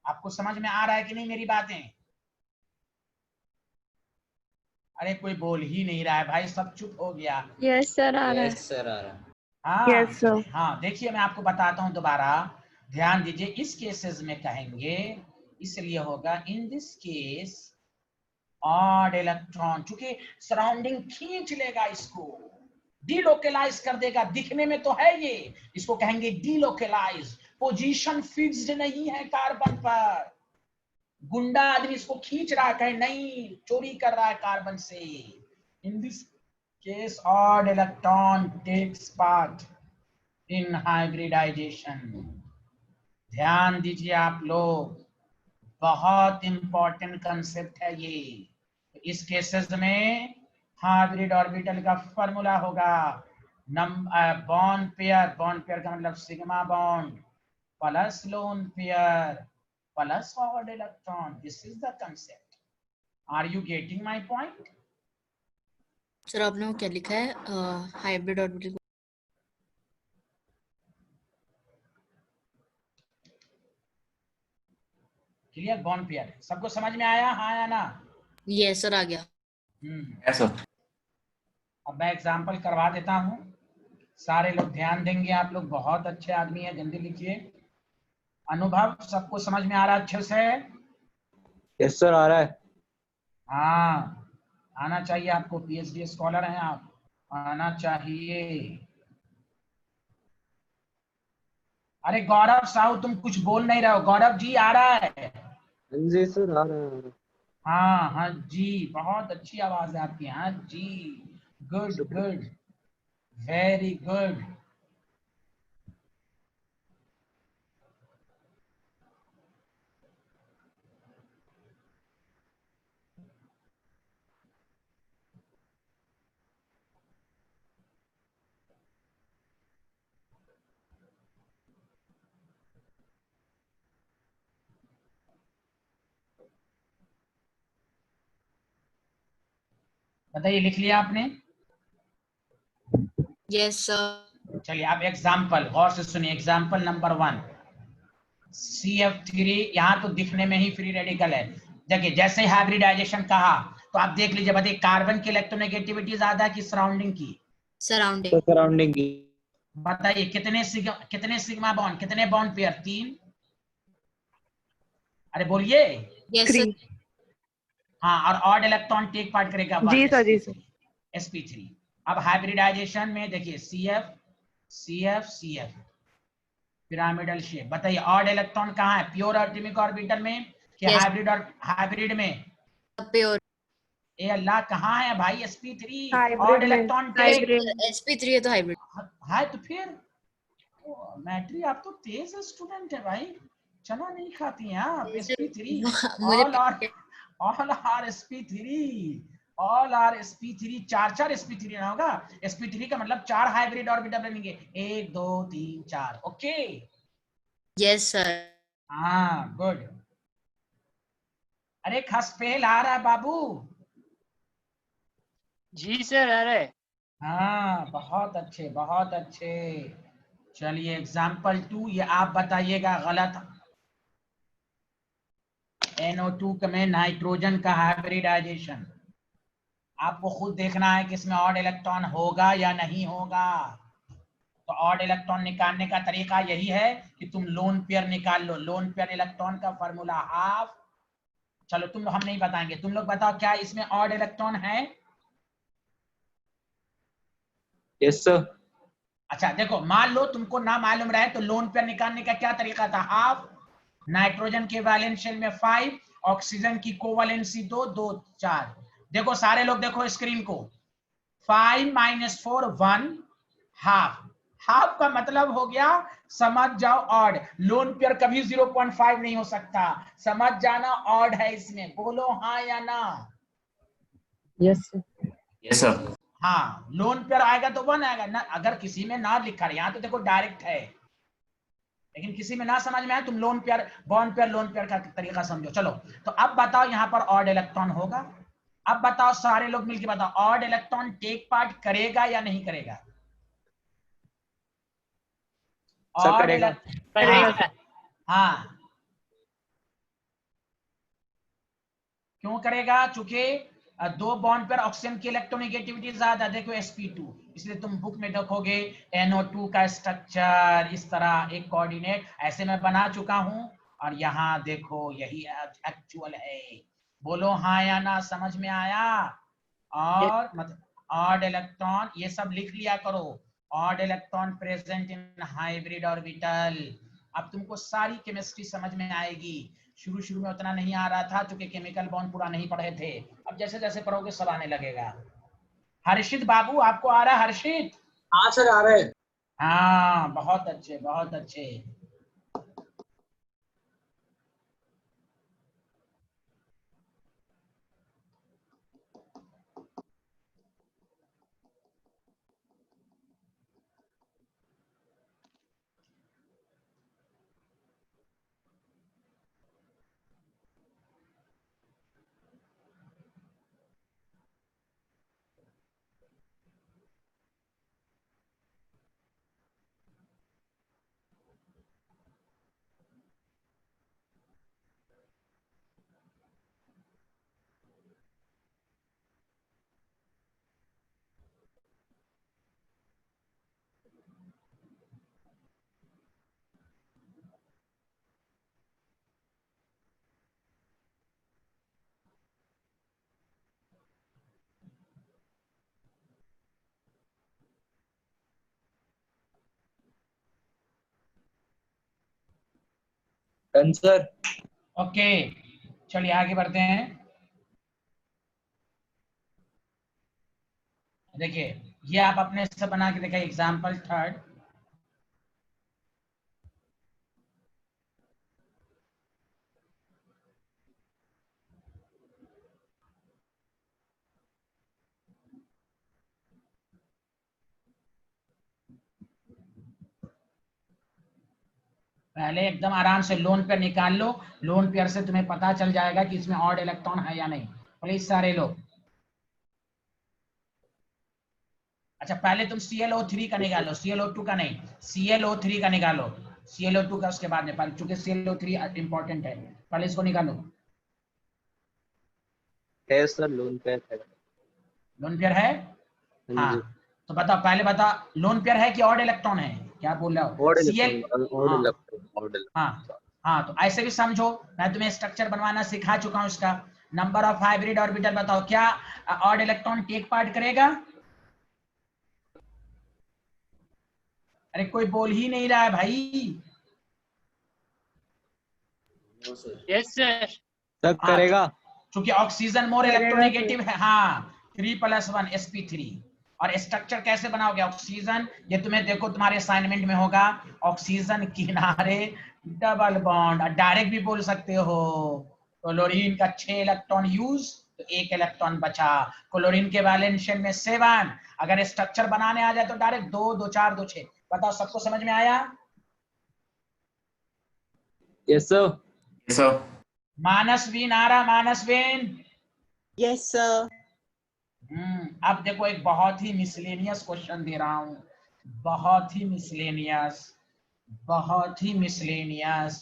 आपको समझ में आ रहा है कि नहीं मेरी बातें? अरे कोई बोल ही नहीं रहा है भाई, सब चुप हो गया। यस सर आ रहा है। यस सर आ रहा है। हाँ Yes, sir. हाँ, देखिए मैं आपको बताता हूं दोबारा, ध्यान दीजिए। इस केसेस में कहेंगे, इसलिए होगा इन दिस केस ऑड इलेक्ट्रॉन, चूंकि सराउंडिंग खींच लेगा, इसको डीलोकेलाइज कर देगा। दिखने में तो है ये, इसको कहेंगे डीलोकेलाइज। पोजीशन फिक्स्ड नहीं है कार्बन पर, गुंडा आदमी इसको खींच रहा है, कहे नहीं चोरी कर रहा है कार्बन से। इन this case odd electron takes part in hybridization। ध्यान दीजिए आप लोग, बहुत इंपॉर्टेंट कंसेप्ट है ये। इस केसेस में हाइब्रिड ऑर्बिटल का फॉर्मूला होगा बॉन्ड पेयर का मतलब sigma bond plus lone pair plus odd electron. This is the concept. Are you getting my point? Sir आपने वो क्या लिखा है hybrid orbital? Clear? Bond pair सबको समझ में आया? हाँ या ना? यस सर आ गया। सर अब मैं एग्जाम्पल करवा देता हूँ, सारे लोग ध्यान देंगे। आप लोग बहुत अच्छे आदमी है, जल्दी लिखिए। अनुभव, सबको समझ में आ रहा है अच्छे से? यस सर, आ रहा है। हाँ, आना चाहिए आपको, पीएचडी स्कॉलर हैं आप, आना चाहिए। अरे गौरव साहू, तुम कुछ बोल नहीं रहे हो। गौरव जी आ रहा है? जी सर, आ रहा है। हाँ हाँ जी, बहुत अच्छी आवाज है आपकी। हाँ जी, गुड गुड, वेरी गुड। बताइए, लिख लिया आपने? Yes sir. चलिए, आप एग्जाम्पल गौर से सुनिए। Example number 1, CF3। यहाँ तो दिखने में ही फ्री रेडिकल है। देखिए, जैसे हाइब्रिडाइजेशन कहा तो आप देख लीजिए। बताइए, कार्बन की इलेक्ट्रोनेगेटिविटी ज्यादा है कि सराउंडिंग की? सराउंडिंग। सराउंडिंग की। बताइए, कितने सिग्मा बॉन्ड, कितने बॉन्ड पेयर? 3। अरे बोलिए। Yes sir. 3। हाँ, और ऑड इलेक्ट्रॉन टेक पार्ट करेगा 1, जी सर, जी सर। sp3। अब हाइब्रिडाइजेशन में देखिए, CF CF CF, pyramidal shape. बताइए, ऑड इलेक्ट्रॉन कहाँ है? प्योर एटॉमिक ऑर्बिटल में कि यस। हाइब्रिड और हाइब्रिड में? प्योर। ए अल्लाह, कहाँ है भाई sp3? ऑड हाइब्रिड में। Electron take hybrid. sp3 है तो हाइब्रिड। है तो फिर मैट्री, आप तो तेज स्टूडेंट है भाई, चना नहीं खाती हैं आप। sp3 मुझे all are sp3, all are sp3। 4 sp3 ना होगा। sp3 का मतलब 4 हाइब्रिड ऑर्बिटल बनेंगे, 1 2 3 4। Okay, yes sir. हाँ गुड। अरे खसपेल आ रहा है बाबू। जी सर, आ रहा है। हाँ, बहुत अच्छे बहुत अच्छे। चलिए, एग्जाम्पल 2, ये आप बताइएगा गलत। NO2 में नाइट्रोजन का हाइब्रिडाइजेशन, आपको खुद देखना है कि इसमें ऑड इलेक्ट्रॉन होगा या नहीं होगा। तो ऑड इलेक्ट्रॉन निकालने का तरीका यही है कि तुम लोन पेयर निकाल लो। लोन पेयर इलेक्ट्रॉन का फॉर्मूला हाफ। चलो, हम नहीं बताएंगे, तुम लोग बताओ, क्या इसमें ऑड इलेक्ट्रॉन है? Yes sir. अच्छा देखो, मान लो तुमको ना मालूम रहे तो लोन पेयर निकालने का क्या तरीका था? हाफ। नाइट्रोजन के वैलेंस शेल में 5, ऑक्सीजन की कोवैलेंसी 2 2 4। देखो सारे लोग, देखो स्क्रीन को। 5 - 4 1, हाफ। हाफ का मतलब हो गया, समझ जाओ, ऑड। लोन पेयर कभी 0.5 नहीं हो सकता, समझ जाना, ऑड है इसमें। बोलो हाँ या ना? Yes sir. हाँ, लोन पेयर आएगा तो 1 आएगा ना। अगर किसी में ना लिखा है, यहाँ तो देखो डायरेक्ट है, लेकिन किसी में ना समझ में आए, तुम lone pair, bond pair, lone pair का तरीका समझो। चलो, तो अब बताओ, यहाँ पर ऑड इलेक्ट्रॉन होगा। अब बताओ, सारे लोग मिलकर बताओ, ऑड इलेक्ट्रॉन टेक पार्ट करेगा या नहीं करेगा? सर ऑड करेगा। इलेक्ट्रॉन, करेगा हाँ सर। हाँ, क्यों करेगा? चूंकि 2 बॉन्ड पर ऑक्सीजन की इलेक्ट्रोनेगेटिविटी ज्यादा। देखो sp2, इसलिए तुम बुक में देखोगे NO2 का स्ट्रक्चर इस तरह, एक कोऑर्डिनेट ऐसे मैं बना चुका हूं, और यहाँ देखो यही एक्चुअल है। बोलो हाँ या ना, समझ में आया? और मतलब ऑड इलेक्ट्रॉन, ये सब लिख लिया करो। Odd electron present in hybrid orbital. अब तुमको सारी केमिस्ट्री समझ में आएगी। शुरू शुरू में उतना नहीं आ रहा था, क्योंकि केमिकल बॉन्ड पूरा नहीं पढ़े थे। अब जैसे जैसे पढ़ोगे सब आने लगेगा। हर्षित बाबू, आपको आ रहा है हर्षित? हाँ सर, आ रहा है। हाँ, बहुत अच्छे बहुत अच्छे। Done sir. ओके, चलिए आगे बढ़ते हैं। देखिए ये आप अपने से बना के देखिए, एग्जाम्पल थर्ड। पहले एकदम आराम से लोन पेयर निकाल लो, लोन पेयर से तुम्हें पता चल जाएगा कि इसमें ऑड इलेक्ट्रॉन है या नहीं। प्लीज सारे लोग, अच्छा पहले तुम ClO3 का निकालो, ClO2 का नहीं, ClO3 का निकालो, ClO2 का उसके बाद में, पहले चूंकि ClO3 इंपॉर्टेंट है, पहले इसको निकालो। है सर, लोन पे है। लोन पेयर है? हाँ जी। हाँ, तो बताओ पहले बता, लोन पेयर है कि ऑड इलेक्ट्रॉन है, क्या बोल रहे हो? ऑड Cl इलेक्ट्रॉन, ऑड हाँ इलेक्ट्रॉन, ऑड हाँ हाँ, तो ऐसे भी समझो, मैं तुम्हें स्ट्रक्चर बनवाना सिखा चुका हूं इसका। नंबर ऑफ हाइब्रिड ऑर्बिटल बताओ, क्या ऑड इलेक्ट्रॉन टेक पार्ट करेगा? अरे कोई बोल ही नहीं रहा है भाई। Yes sir. सब करेगा। क्योंकि ऑक्सीजन मोर इलेक्ट्रोनेगेटिव है। हाँ, 3+1 sp3। और स्ट्रक्चर कैसे बनाओगे? ऑक्सीजन, ये तुम्हें देखो तुम्हारे असाइनमेंट में होगा, ऑक्सीजन किनारे डबल बॉन्ड, डायरेक्ट भी बोल सकते हो। क्लोरीन का 6 इलेक्ट्रॉन यूज, तो 1 इलेक्ट्रॉन बचा। क्लोरीन के वैलेंशन में 7। अगर स्ट्रक्चर बनाने आ जाए तो डायरेक्ट 2 2 4 2 6। बताओ सबको समझ में आया? Yes sir. Yes sir. Manasvin आ रहा? मानसवीन? Yes sir. अब देखो एक बहुत ही मिसलेनियस क्वेश्चन दे रहा हूं, बहुत ही मिसलेनियस, बहुत ही मिसलेनियस।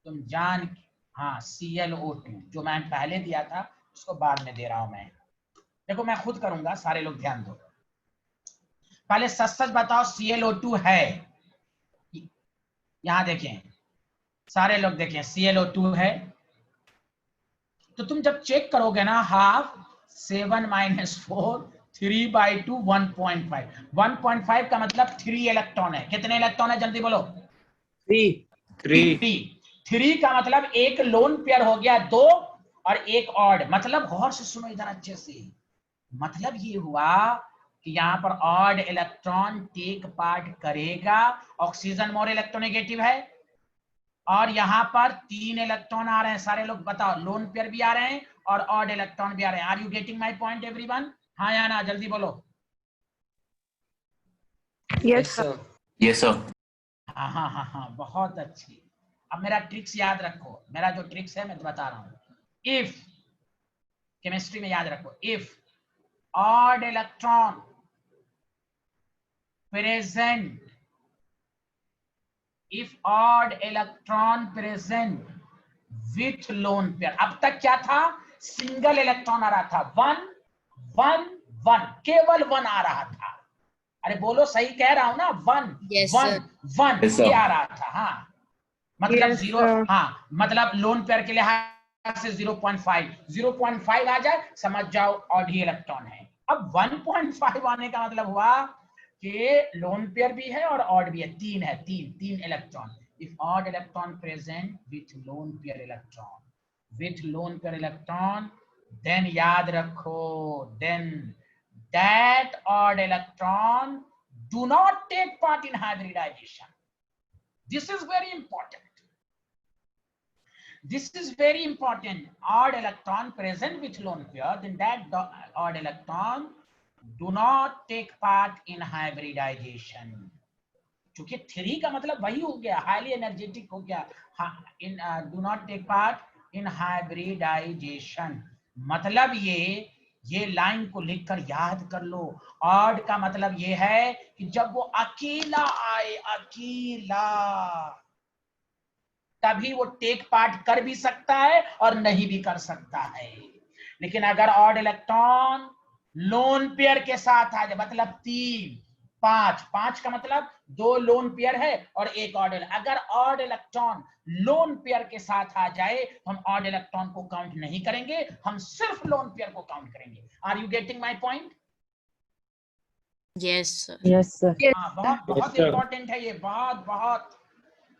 तुम जान, हाँ ClO2 जो मैं पहले दिया था उसको बाद में दे रहा हूं मैं। देखो मैं खुद करूंगा, सारे लोग ध्यान दो। पहले सच सच बताओ ClO2 है? यहां देखें, सारे लोग देखें, ClO2 है। तो तुम जब चेक करोगे ना, हाफ 7 - 4 3/2 1.5, 1.5 का मतलब 3 इलेक्ट्रॉन है। कितने इलेक्ट्रॉन है जल्दी बोलो? 3 3 का मतलब एक लोन पेयर हो गया 2 और एक ऑड। मतलब गौर से सुनो इधर अच्छे से, मतलब ये हुआ कि यहाँ पर ऑड इलेक्ट्रॉन टेक पार्ट करेगा, ऑक्सीजन मोर इलेक्ट्रोनेगेटिव है, और यहाँ पर 3 इलेक्ट्रॉन आ रहे हैं। सारे लोग बताओ, लोन पेयर भी आ रहे हैं और ऑड इलेक्ट्रॉन भी आ रहे हैं। Are you getting my point everyone? हाँ या ना, जल्दी बोलो। Yes, sir. Yes sir. हाँ हाँ हाँ हाँ, बहुत अच्छी। अब मेरा ट्रिक्स याद रखो, मेरा जो ट्रिक्स है मैं तो बता रहा हूँ। इफ, केमिस्ट्री में याद रखो, if odd electron present, if odd electron present with lone pair. अब तक क्या था? सिंगल इलेक्ट्रॉन आ रहा था, 1 1 1, केवल 1 आ रहा था। अरे बोलो, सही कह रहा हूं ना? 1 Yes, 1 sir. 1 Yes, sir. ये आ रहा था। हाँ, मतलब Yes, 0, sir. हाँ मतलब लोन पेयर के लिहाज से 0.5 आ जाए, समझ जाओ ऑड ही इलेक्ट्रॉन है। अब 1.5 आने का मतलब हुआ कि लोन पेयर भी है और ऑड भी है, 3 है, 3 electron. If odd electron present with lone pair electron, then याद रखो, then that odd electron do not take part in hybridization. This is very important. This is very important. Odd electron present with lone pair, then that odd electron do not take part in hybridization. क्योंकि 3 का मतलब वही हो गया, हाईली एनर्जेटिक हो गया। In do not take part in hybridisation. मतलब ये लाइन को लिखकर याद कर लो। ऑड का मतलब ये है कि जब वो अकेला आए, अकेला, तभी वो टेक पार्ट कर भी सकता है और नहीं भी कर सकता है। लेकिन अगर ऑड इलेक्ट्रॉन लोन पेयर के साथ आ जाए, मतलब 3 5 का मतलब 2 लोन पेयर है और एक ऑड। अगर ऑड इलेक्ट्रॉन लोन पेयर के साथ आ जाए तो हम ऑड इलेक्ट्रॉन को काउंट नहीं करेंगे, हम सिर्फ लोन पेयर को काउंट करेंगे। Are you getting my point? Yes, sir. Yes sir. हाँ, बहुत बहुत इंपॉर्टेंट है ये, बहुत बहुत।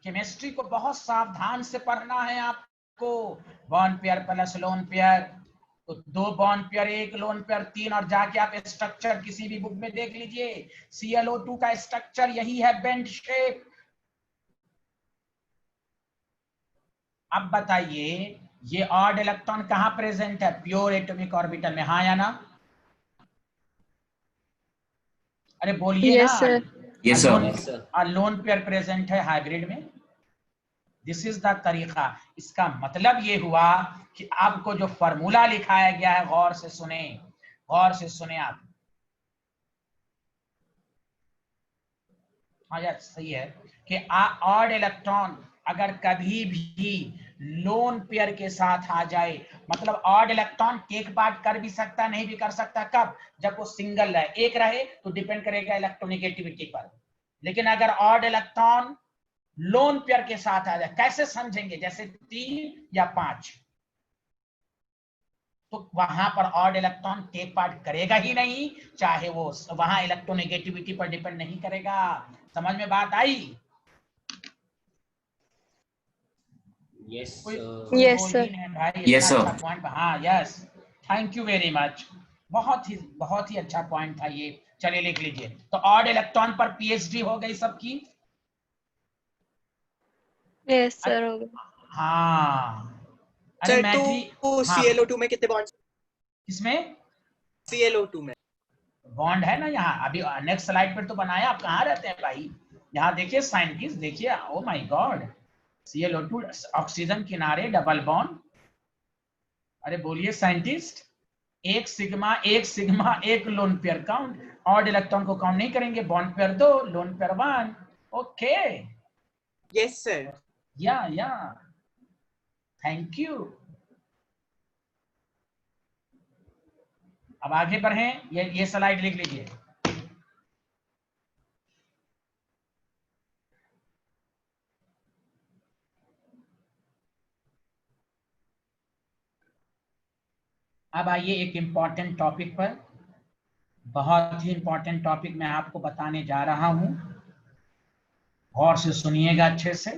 केमिस्ट्री को बहुत सावधान से पढ़ना है आपको। Bond pair plus lone pair, तो 2 बॉन्ड पेयर 1 लोन पेयर 3, और जाके आप स्ट्रक्चर किसी भी बुक में देख लीजिए, ClO2 का स्ट्रक्चर यही है, बेंड शेप। अब बताइए ये ऑड इलेक्ट्रॉन कहां प्रेजेंट है? प्योर एटॉमिक ऑर्बिटल में, हाँ या ना? अरे बोलिए Yes, ना। sir. Yes, sir. Lone pair present है हाइब्रिड में। दिस इज द तरीका। इसका मतलब ये हुआ कि आपको जो फॉर्मूला लिखाया गया है, गौर से सुने, गौर से सुने आप। हाँ यार सही है कि ऑड इलेक्ट्रॉन अगर कभी भी लोन पेयर के साथ आ जाए, मतलब ऑड इलेक्ट्रॉन टेक पार्ट कर भी सकता, नहीं भी कर सकता। कब? जब वो सिंगल रहे, एक रहे तो डिपेंड करेगा इलेक्ट्रोनेगेटिविटी पर। लेकिन अगर ऑड इलेक्ट्रॉन लोन पेयर के साथ आ जाए, कैसे समझेंगे? जैसे 3 या 5, तो वहां पर ऑड इलेक्ट्रॉन टेक पार्ट करेगा ही नहीं, चाहे वो वहां इलेक्ट्रोनेगेटिविटी पर डिपेंड नहीं करेगा। समझ में बात आई? Yes, Yes, sir. भाई Yes, इतना sir. अच्छा पॉइंट। हाँ yes, thank you very much. बहुत ही अच्छा पॉइंट था ये। चलिए लिख लीजिए। तो ऑड इलेक्ट्रॉन पर पीएचडी हो गई सबकी। Yes, sir. हो गया। हाँ अरे सर मैं भी। तो हाँ ClO2 में कितने बॉन्ड्स? किसमें ClO2 में बॉन्ड है ना? यहाँ अभी नेक्स्ट स्लाइड पर तो बनाया। आप कहाँ रहते हैं भाई? यहाँ देखिए साइंटिस्ट, देखिए। Oh my God, ClO2 oxygen किनारे डबल बॉन्ड। अरे बोलिए साइंटिस्ट। एक सिग्मा एक lone pair count. Odd electron को काउंट नहीं करेंगे। Bond pair 2, lone pair 1। Okay, yes sir. या थैंक यू। अब आगे बढ़ें। ये स्लाइड लिख लीजिए। अब आइए एक इंपॉर्टेंट टॉपिक पर। बहुत ही इंपॉर्टेंट टॉपिक मैं आपको बताने जा रहा हूं, गौर से सुनिएगा अच्छे से।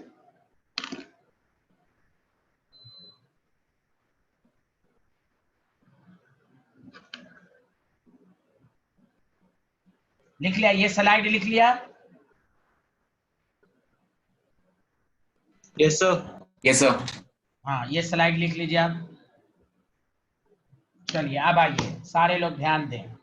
लिख लिया? ये स्लाइड लिख लिया? Yes, sir. Yes, sir. हाँ ये स्लाइड लिख लीजिए आप। चलिए अब आइए, सारे लोग ध्यान दें।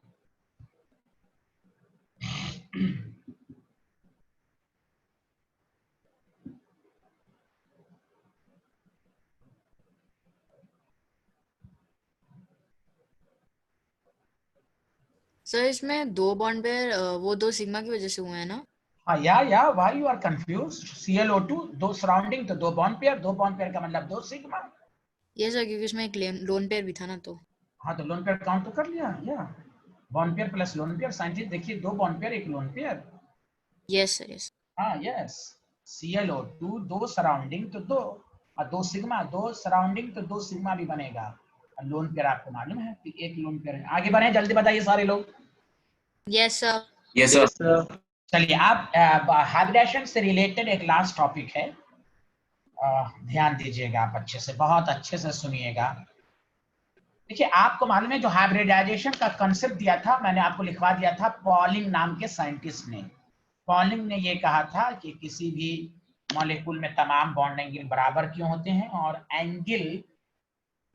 सर इसमें 2 बॉन्ड पेयर वो 2 सिग्मा की वजह से हुए हैं ना? हाँ या why you are confused? ClO2 2 surrounding, तो 2 बॉन्ड पेयर, 2 बॉन्ड पेयर का मतलब 2 सिग्मा। ये सर क्योंकि उसमें एक लोन पेयर भी था ना, तो हाँ तो लोन पेयर काउंट तो कर लिया। या bond pair plus lone pair. Scientist देखिए, 2 bond pair 1 lone pair. Yes sir yes. हाँ यस, ClO2 2 सराउंडिंग तो 2, और 2 सिग्मा, 2 सराउंडिंग तो 2 सिग्मा भी बनेगा। और लोन पेयर आपको मालूम है कि 1 लोन पेयर है। आगे बढ़े, जल्दी बताइए सारे लोग। Yes sir. Yes, sir. चलिए आप हाइब्रिडेशन से रिलेटेड एक लास्ट टॉपिक है, ध्यान दीजिएगा आप अच्छे से, बहुत अच्छे से सुनिएगा। देखिए आपको मालूम है जो हाइब्रिडाइजेशन का कंसेप्ट दिया था, मैंने आपको लिखवा दिया था पॉलिंग नाम के साइंटिस्ट ने। पॉलिंग ने ये कहा था कि किसी भी मॉलिक्यूल में तमाम बॉन्ड एंगल बराबर क्यों होते हैं, और एंगल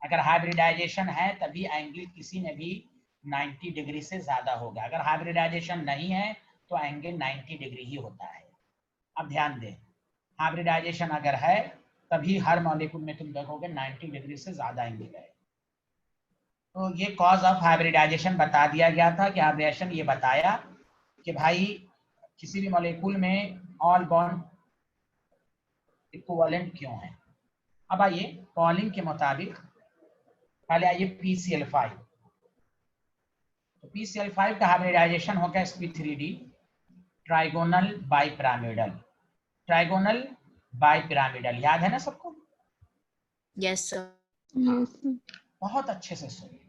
अगर हाइब्रिडाइजेशन है तभी एंगल किसी में भी 90 डिग्री से ज्यादा होगा। अगर हाइब्रिडाइजेशन नहीं है तो एंगल 90 डिग्री ही होता है। अब ध्यान दें, हाइब्रिडाइजेशन अगर है तभी हर मॉलिक्यूल में तुम देखोगे 90 डिग्री से ज्यादा एंगल है। तो ये कॉज ऑफ हाइब्रिडाइजेशन बता दिया गया था कि हाइब्रिडाइजेशन ये बताया कि भाई किसी भी मॉलिक्यूल में ऑल बॉन्ड इक्विवेलेंट क्यों है। अब आइए पॉलिंग के मुताबिक, पहले आइए PCl5। तो PCl5 का हाइब्रिडाइजेशन होगा sp3d, trigonal bipyramidal. Trigonal bipyramidal याद है ना सबको? Yes sir. Yes, sir. बहुत अच्छे से सुनिए।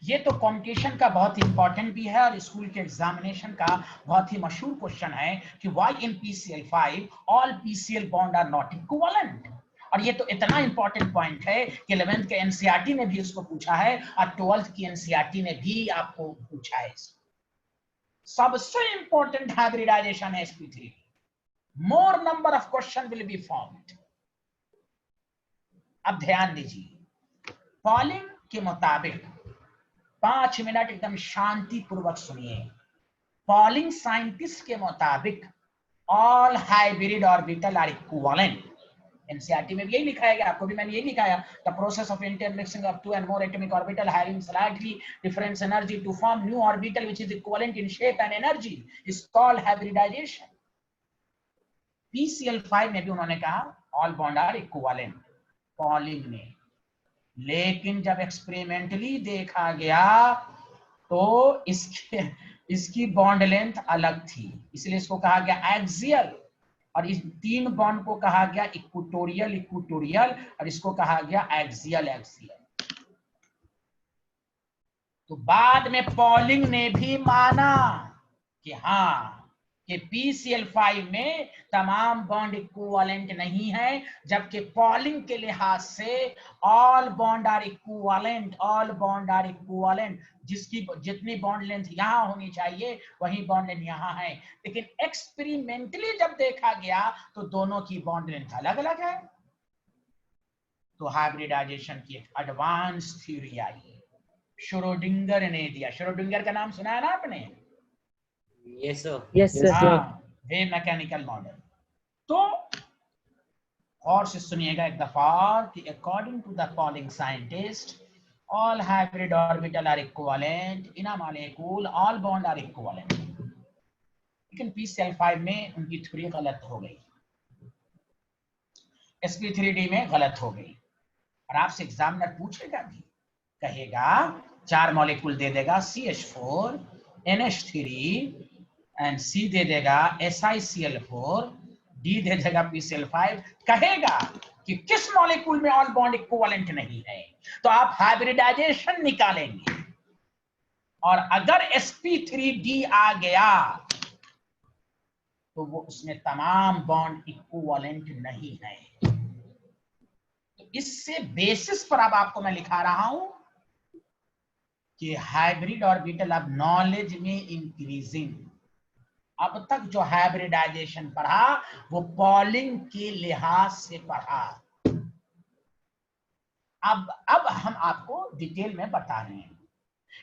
ये तो कंपटीशन का बहुत इंपॉर्टेंट भी है और स्कूल के एग्जामिनेशन का बहुत ही मशहूर क्वेश्चन है कि why in PCl5 all PCl bond are not equivalent. और ये तो इतना इंपॉर्टेंट पॉइंट है कि 11th के एनसीईआरटी ने भी इसको पूछा है और 12th की एनसीईआरटी ने भी आपको पूछा है। सबसे इंपॉर्टेंट हाइब्रिडाइजेशन है sp3। More number of question will be formed. अब ध्यान दीजिए, पॉलिंग के मुताबिक 5 मिनट एकदम शांति पूर्वक सुनिए। पॉलिंग साइंटिस्ट के मुताबिक all hybrid orbital are equivalent. NCERT में भी यही लिखा है, आपको भी मैंने यही लिखाया, the process of intermixing of 2 and more atomic orbital having slightly different energy to form new orbital which is equivalent in shape and energy is called hybridization। PCl5 में भी उन्होंने कहा all bond are equivalent Pauling ने, लेकिन जब एक्सपेरिमेंटली देखा गया तो इसकी बॉन्ड लेंथ अलग थी, इसलिए इसको कहा गया एक्सियल, और इस 3 बॉन्ड को कहा गया इक्वेटोरियल इक्वेटोरियल, और इसको कहा गया एक्सियल एक्सियल। तो बाद में पॉलिंग ने भी माना कि हाँ कि PCl5 में तमाम बॉन्ड इक्विवेलेंट नहीं है, जबकि पॉलिंग के लिहाज से all bond are equivalent, all bond are equivalent. जिसकी जितनी बॉन्ड लेंथ यहां होनी चाहिए वही बॉन्ड लेंथ यहां है, लेकिन एक्सपेरिमेंटली जब देखा गया तो दोनों की बॉन्ड लेंथ अलग अलग है। तो हाइब्रिडाइजेशन की एक एडवांस थ्योरी आई, श्रोडिंगर ने दिया। श्रोडिंगर का नाम सुना है ना आपने? Yes sir. Yes, sir. Wave mechanical model. तो और से सुनिएगा एक दफा कि according to the Pauling scientist all hybrid orbital are equivalent in a molecule, all bond are equivalent. लेकिन PCl5 में उनकी थ्योरी गलत हो गई, sp3d में गलत हो गई। और आपसे एग्जामिनर पूछेगा भी, कहेगा 4 मॉलिक्यूल दे देगा CH4 NH3 एंड C दे देगा SiCl4, D दे देगा PCl5, कहेगा कि किस मॉलिक्यूल में ऑल बॉन्ड इक्विवेलेंट नहीं है। तो आप हाइब्रिडाइजेशन निकालेंगे और अगर sp3d आ गया तो वो उसमें तमाम बॉन्ड इक्विवेलेंट नहीं है। तो इससे बेसिस पर अब आपको मैं लिखा रहा हूं कि हाइब्रिड ऑर्बिटल अब नॉलेज में इंक्रीजिंग। अब तक जो हाइब्रिडाइजेशन पढ़ा वो पॉलिंग के लिहाज से पढ़ा, अब हम आपको डिटेल में बता रहे हैं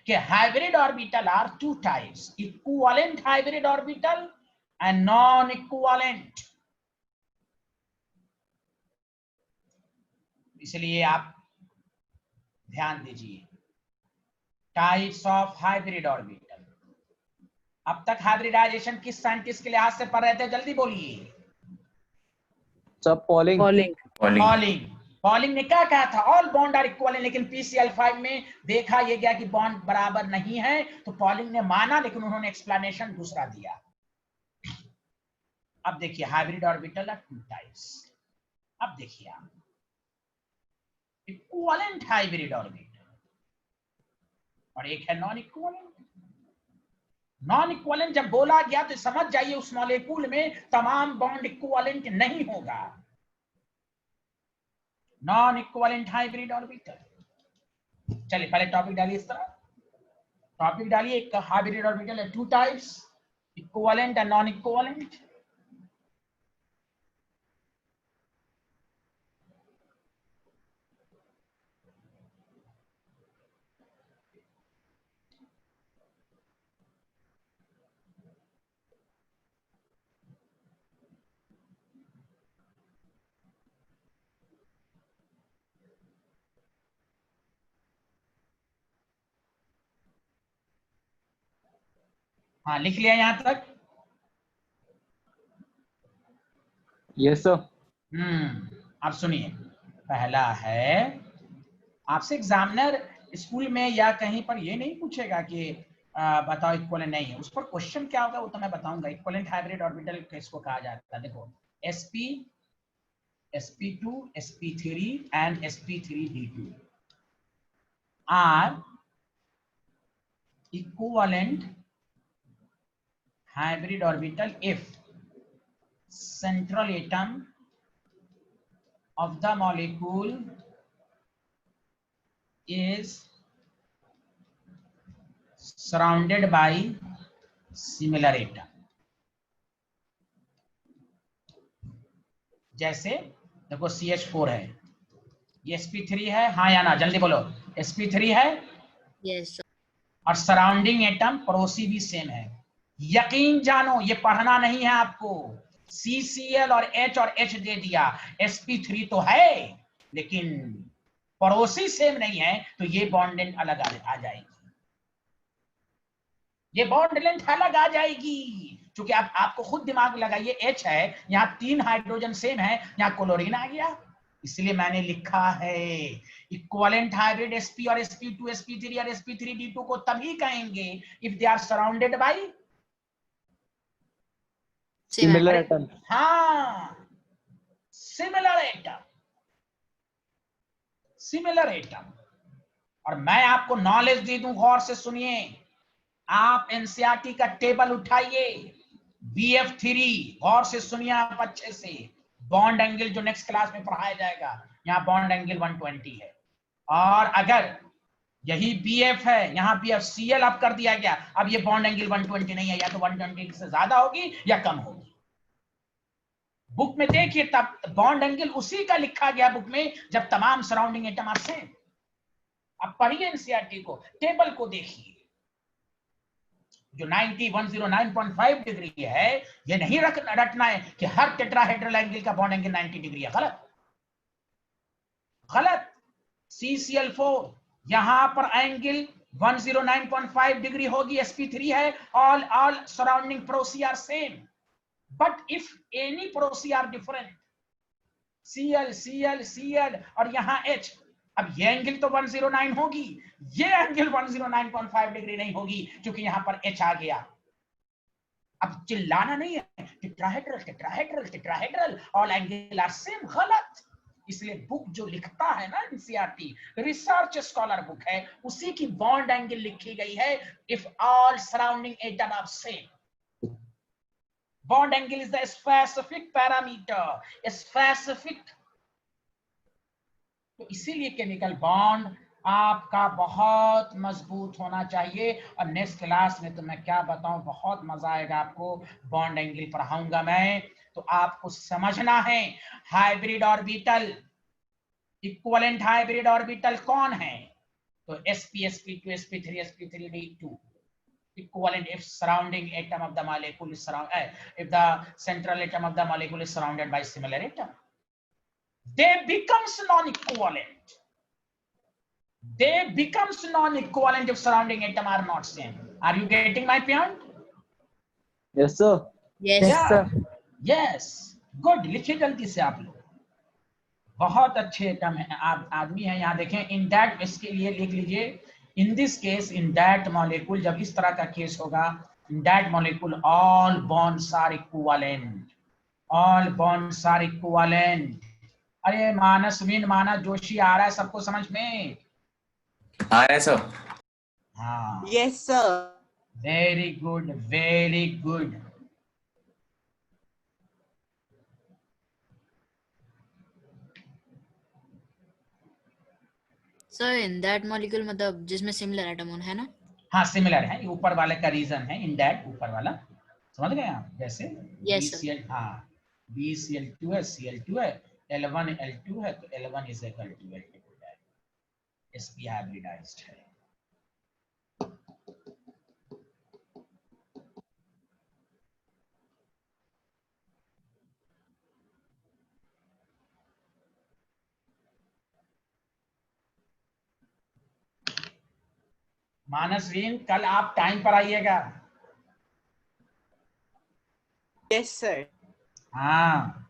कि hybrid orbital are 2 types, equivalent hybrid orbital and non equivalent. इसलिए आप ध्यान दीजिए, टाइप्स ऑफ हाइब्रिड ऑर्बिटल। अब तक हाइब्रिडाइजेशन किस साइंटिस्ट के लिहाज से पढ़ रहे थे, जल्दी बोलिए। सब पॉलिंग। पॉलिंग ने क्या कहा था, ऑल बॉन्ड आर इक्विवेलेंट, लेकिन PCl5 में देखा यह गया कि बॉन्ड बराबर नहीं है, तो पॉलिंग ने माना, लेकिन उन्होंने एक्सप्लेनेशन दूसरा दिया। अब देखिए हाइब्रिड ऑर्बिटल आर 2 टाइप्स। अब देखिए आप, इक्विवेलेंट हाइब्रिड ऑर्बिटल और एक है नॉन इक्विवेलेंट। नॉन इक्विवेलेंट जब बोला गया तो समझ जाइए उस मॉलिक्यूल में तमाम बॉन्ड इक्विवेलेंट नहीं होगा। नॉन इक्विवेलेंट हाइब्रिड ऑर्बिटल, चलिए पहले टॉपिक डालिए। इस तरह टॉपिक डालिए, एक हाइब्रिड ऑर्बिटल है 2 types, equivalent and non equivalent. हाँ लिख लिया यहां तक? Yes sir. अब सुनिए, पहला है, आपसे एग्जामिनर स्कूल में या कहीं पर ये नहीं पूछेगा कि बताओ इक्विवेलेंट नहीं है, उस पर क्वेश्चन क्या होगा वो तो मैं बताऊंगा। इक्विवेलेंट हाइब्रिड ऑर्बिटल किसको कहा जाता है? देखो sp, sp2, sp3 and sp3d2 are equivalent hybrid orbital if central atom of the molecule is surrounded by similar atom. जैसे देखो CH4 है, ये sp3 है, हाँ या ना, जल्दी बोलो, sp3 है, Yes, sir. और सराउंडिंग एटम पड़ोसी भी सेम है। यकीन जानो, ये पढ़ना नहीं है आपको, CCl और H और H दे दिया, sp3 तो है लेकिन पड़ोसी सेम नहीं है, तो ये बॉन्ड लेंथ अलग आ जाएगी, ये बॉन्ड लेंथ अलग आ जाएगी, क्योंकि आपको खुद दिमाग लगाइए, H है, यहाँ 3 हाइड्रोजन सेम है, यहाँ क्लोरीन आ गया, इसलिए मैंने लिखा है इक्विवेलेंट हाइब्रिड sp और sp2 sp3 और sp3d2 को तभी कहेंगे if they are surrounded by similar atom. हाँ, सिमिलर एटम, सिमिलर एटम। और मैं आपको नॉलेज दे दूं, गौर से सुनिए, आप एनसीईआरटी का टेबल उठाइए, BF3, गौर से सुनिए आप अच्छे से, बॉन्ड एंगल जो नेक्स्ट क्लास में पढ़ाया जाएगा, यहाँ बॉन्ड एंगल 120 है, और अगर यही BF है, यहाँ BFCl अब कर दिया गया, अब ये बॉन्ड एंगल 120 नहीं है, या तो 120 से ज्यादा होगी या कम होगी। बुक में देखिए, तब बॉन्ड एंगल उसी का लिखा गया बुक में जब तमाम सराउंडिंग एटम आर सेम। अब पढ़िए एनसीईआरटी को, टेबल को देखिए, जो 109.5 डिग्री है, ये नहीं रटना है कि हर टेट्राहेड्रल एंगल का बॉन्ड एंगल 90 डिग्री है, गलत, गलत। CCl4 यहां पर एंगल 109.5 डिग्री होगी, sp3 है, all surrounding पड़ोसी are same, but if any पड़ोसी आर डिफरेंट, Cl और यहाँ H, अब ये एंगल तो 109 होगी, ये एंगल 109.5 डिग्री नहीं होगी, क्योंकि यहां पर H आ गया। अब चिल्लाना नहीं है, tetrahedral tetrahedral tetrahedral all angle are same, गलत। इसलिए बुक जो लिखता है ना एनसीईआरटी, रिसर्च स्कॉलर बुक है, उसी की बॉन्ड एंगल लिखी गई है, if all surrounding atom are same. Bond angle is the specific parameter, specific. तो इसीलिए केमिकल बॉन्ड आपका बहुत मजबूत होना चाहिए, और नेक्स्ट क्लास में तो मैं क्या बताऊं, बहुत मजा आएगा आपको, बॉन्ड एंगल पढ़ाऊंगा मैं, तो आपको समझना है hybrid orbital, equivalent hybrid orbital कौन है, तो sp sp2 sp3 sp3d2 equivalent if surrounding atom of the molecule is if the central atom of the molecule is surrounded by similar atom, they becomes non-equivalent, they becomes non-equivalent if surrounding atom are not same. Are you getting my point? Yes sir. Yes, Yeah. sir. Yes, good. लिखिए जल्दी से आप लोग, बहुत अच्छे एटम है, आप आदमी हैं, यहाँ देखें, इन दैट, इसके लिए लिख लीजिए, in this case in that molecule, जब इस तरह का केस होगा, in that molecule all bonds are equivalent, all bonds are equivalent. अरे मानस विन, मानस जोशी आ रहा है सबको समझ में? आ रहा है सर। हाँ, yes sir. Very good, very good. Sir in that molecule मतलब जिसमें सिमिलर एटम है ना? हाँ, सिमिलर है, ये ऊपर वाले का रीजन है, इन दैट ऊपर वाला, समझ गए आप? जैसे Yes, sir. BCl, हाँ, BCl2 है, Cl2 है, L1 L2 है, तो L1 is equal to L2 है, sp हाइब्रिडाइज्ड है। मानसवीन, कल आप टाइम पर आइएगा। Yes sir. हाँ,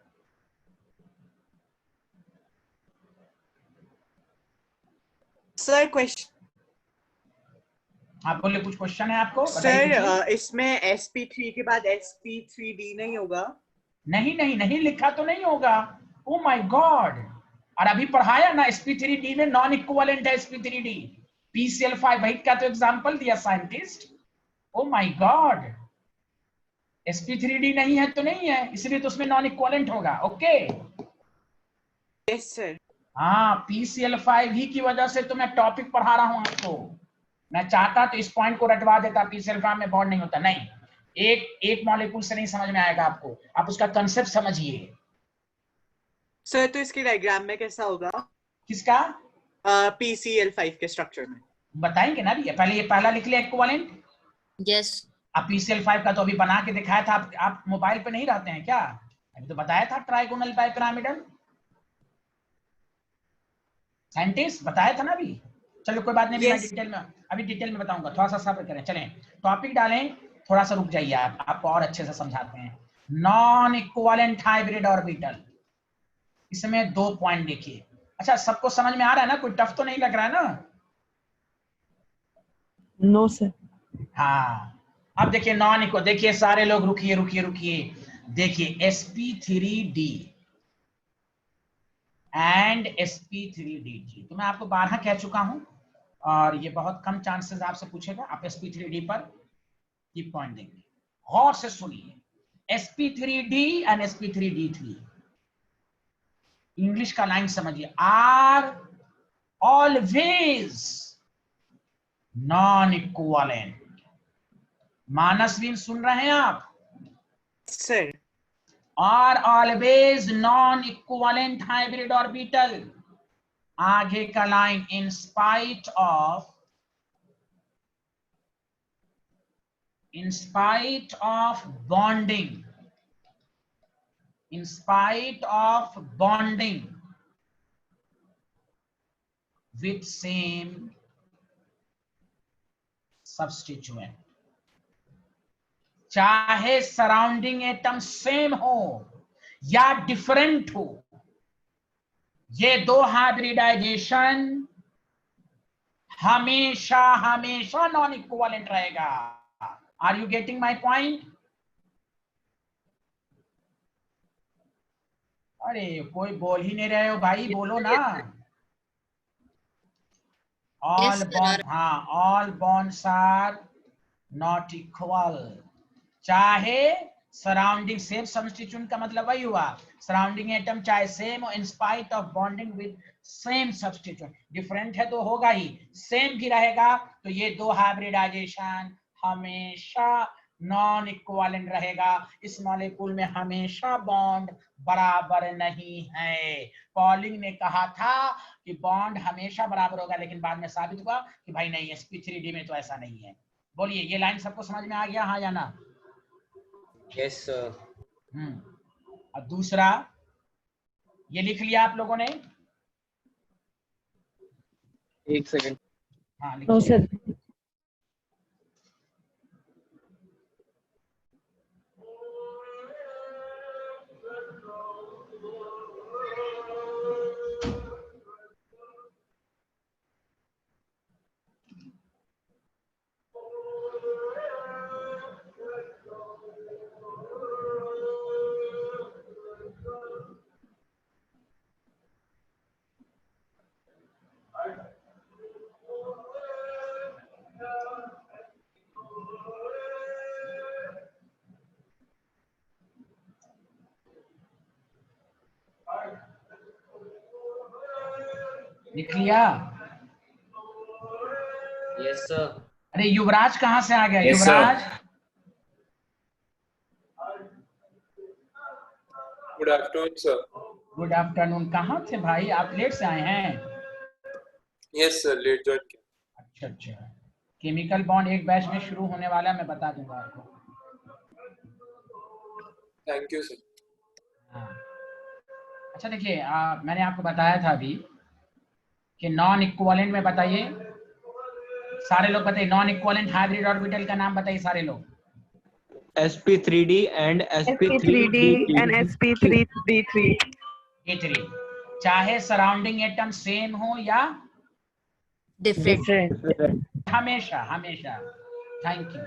सर क्वेश्चन, आप बोले, कुछ क्वेश्चन है आपको? सर इसमें sp3 के बाद sp3d नहीं होगा? नहीं नहीं नहीं, लिखा तो नहीं होगा। ओ माय गॉड, और अभी पढ़ाया ना, sp3d में नॉन इक्विवेलेंट है sp3d, PCl5 वही का तो एग्जांपल दिया scientist. Oh my God, sp3d नहीं है तो नहीं है, इसलिए तो उसमें नॉन इक्विवेलेंट होगा। Okay yes sir. हाँ, PCl5 ही की वजह से तो मैं टॉपिक पढ़ा रहा हूं आपको। मैं चाहता तो इस पॉइंट को रटवा देता, PCl5 में बॉन्ड नहीं होता। नहीं, एक मॉलिक्यूल से नहीं समझ में आएगा आपको, आप उसका कंसेप्ट समझिए। सर तो इसके डायग्राम में कैसा होगा? किसका? PCl5 के स्ट्रक्चर में बताएंगे ना भैया, पहले ये पहला लिख लिया इक्विवेलेंट। यस अब PCl5 का तो अभी बना के दिखाया था। आप मोबाइल पे नहीं रहते हैं क्या? अभी तो बताया था ट्राइगोनल बाइपिरामिडल, साइंटिस्ट बताया था ना अभी। चलो कोई बात नहीं, मैं डिटेल में बताऊंगा, थोड़ा सा सब्र करें। चलें टॉपिक डालें, थोड़ा सा रुक जाइए, आप आपको और अच्छे से समझाते हैं। नॉन इक्विवेलेंट हाइब्रिड ऑर्बिटल, इसमें 2 पॉइंट देखिए। अच्छा, सबको समझ में आ रहा है ना? कोई टफ तो नहीं लग रहा है ना? No sir. हाँ, अब देखिए नॉन इक्वल, देखिए सारे लोग रुकिए रुकिए रुकिए, देखिए sp3d एंड sp3d। तो मैं आपको 12 कह चुका हूं, और ये बहुत कम चांसेस आपसे पूछेगा। आप sp3d पर की पॉइंट देंगे, गौर से सुनिए। sp3d एंड sp3d3, इंग्लिश का लाइन समझिए, आर ऑलवेज नॉन इक्विवेलेंट। मानसवीन सुन रहे हैं आप? Sir. are always non-equivalent hybrid orbital। आगे का line, in spite of bonding, in spite of bonding with same substituent, चाहे सराउंडिंग एटम सेम हो या डिफरेंट हो, ये दो हाइब्रिडाइजेशन हमेशा हमेशा नॉन इक्विवेलेंट रहेगा। Are you getting my point? अरे कोई बोल ही नहीं रहे हो भाई, बोलो ना। ऑल बॉन्ड, हाँ, all bonds are not equal, चाहे सराउंडिंग सेम सब्स्टिट्यूएंट का मतलब वही हुआ, सराउंडिंग एटम चाहे सेम हो, in spite of bonding with same substituent. Different है तो होगा ही, सेम भी रहेगा, तो ये दो हाइब्रिडाइजेशन हमेशा नॉन इक्विवेलेंट रहेगा। इस मॉलिक्यूल में हमेशा बॉन्ड बराबर नहीं है। पॉलिंग ने कहा था कि बॉन्ड हमेशा बराबर होगा, लेकिन बाद में साबित हुआ कि भाई नहीं, sp3d में तो ऐसा नहीं है। बोलिए, ये लाइन सबको समझ में आ गया, हाँ या ना? Yes sir. अब दूसरा, ये लिख लिया आप लोगों ने? एक सेकंड। हाँ लिख नो लिया। सर। लिख लिया? Yes sir. अरे युवराज कहाँ से आ गया? Yes, sir. Yuvraj, good afternoon sir. Good afternoon. कहाँ थे भाई आप? लेट से आए हैं? यस सर, लेट ज्वाइन किया। अच्छा अच्छा, केमिकल बॉन्ड एक बैच में शुरू होने वाला है, मैं बता दूंगा आपको। Thank you sir. हाँ, अच्छा देखिए, मैंने आपको बताया था अभी कि नॉन इक्विवेलेंट में बताइए, सारे लोग बताइए, नॉन इक्विवेलेंट हाइब्रिड ऑर्बिटल का नाम बताइए सारे लोग। sp3d and sp3d and sp3d3। D3, चाहे सराउंडिंग एटम सेम हो या डिफरेंट। हमेशा हमेशा। थैंक यू,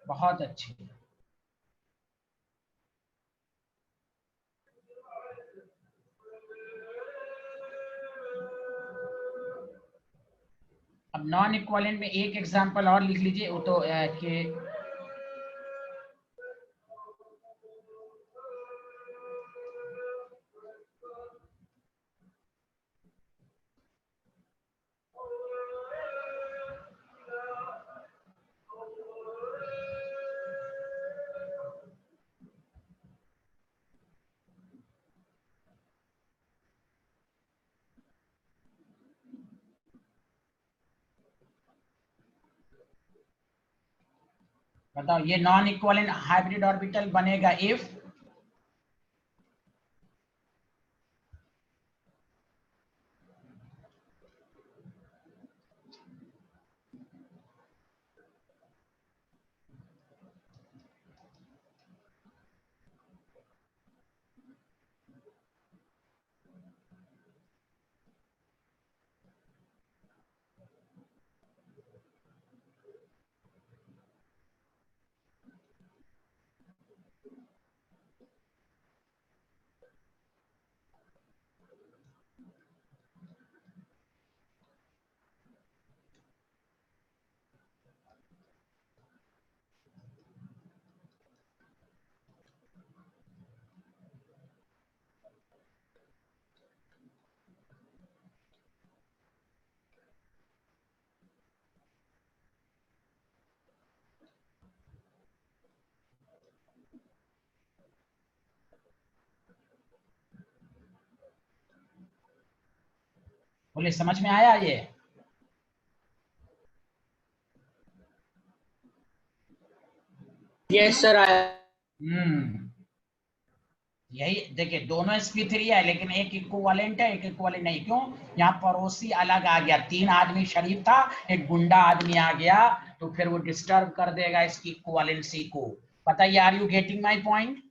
बहुत अच्छे। अब नॉन इक्विवेलेंट में एक एग्जांपल और लिख लीजिए, वो तो कि बताओ ये नॉन इक्विवेलेंट हाइब्रिड ऑर्बिटल बनेगा इफ बोले समझ में आया ये? Yes, sir. यही देखिए, दोनों sp3 है लेकिन एक इक्विवेलेंट है, एक इक्विवेलेंट नहीं। क्यों? यहाँ पड़ोसी अलग आ गया, 3 आदमी शरीफ था, एक गुंडा आदमी आ गया, तो फिर वो डिस्टर्ब कर देगा इसकी इक्विवेलेंसी को। बताइए, are you getting my point?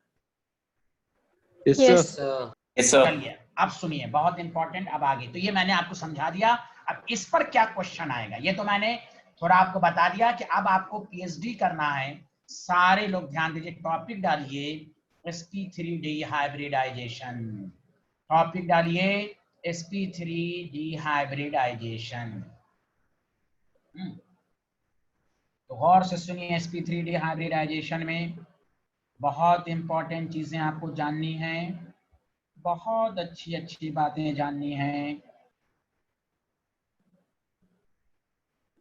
Yes. Yes, sir. चलिए अब सुनिए, बहुत इंपॉर्टेंट। अब आगे तो ये मैंने आपको समझा दिया, अब इस पर क्या क्वेश्चन आएगा ये तो मैंने थोड़ा आपको बता दिया कि अब आपको पीएचडी करना है। सारे लोग ध्यान दीजिए, टॉपिक डालिए sp3d हाइब्रिडाइजेशन, टॉपिक डालिए sp3d हाइब्रिडाइजेशन। तो गौर से सुनिए, sp3d हाइब्रिडाइजेशन में बहुत इंपॉर्टेंट चीजें आपको जाननी है, बहुत अच्छी अच्छी बातें जाननी है।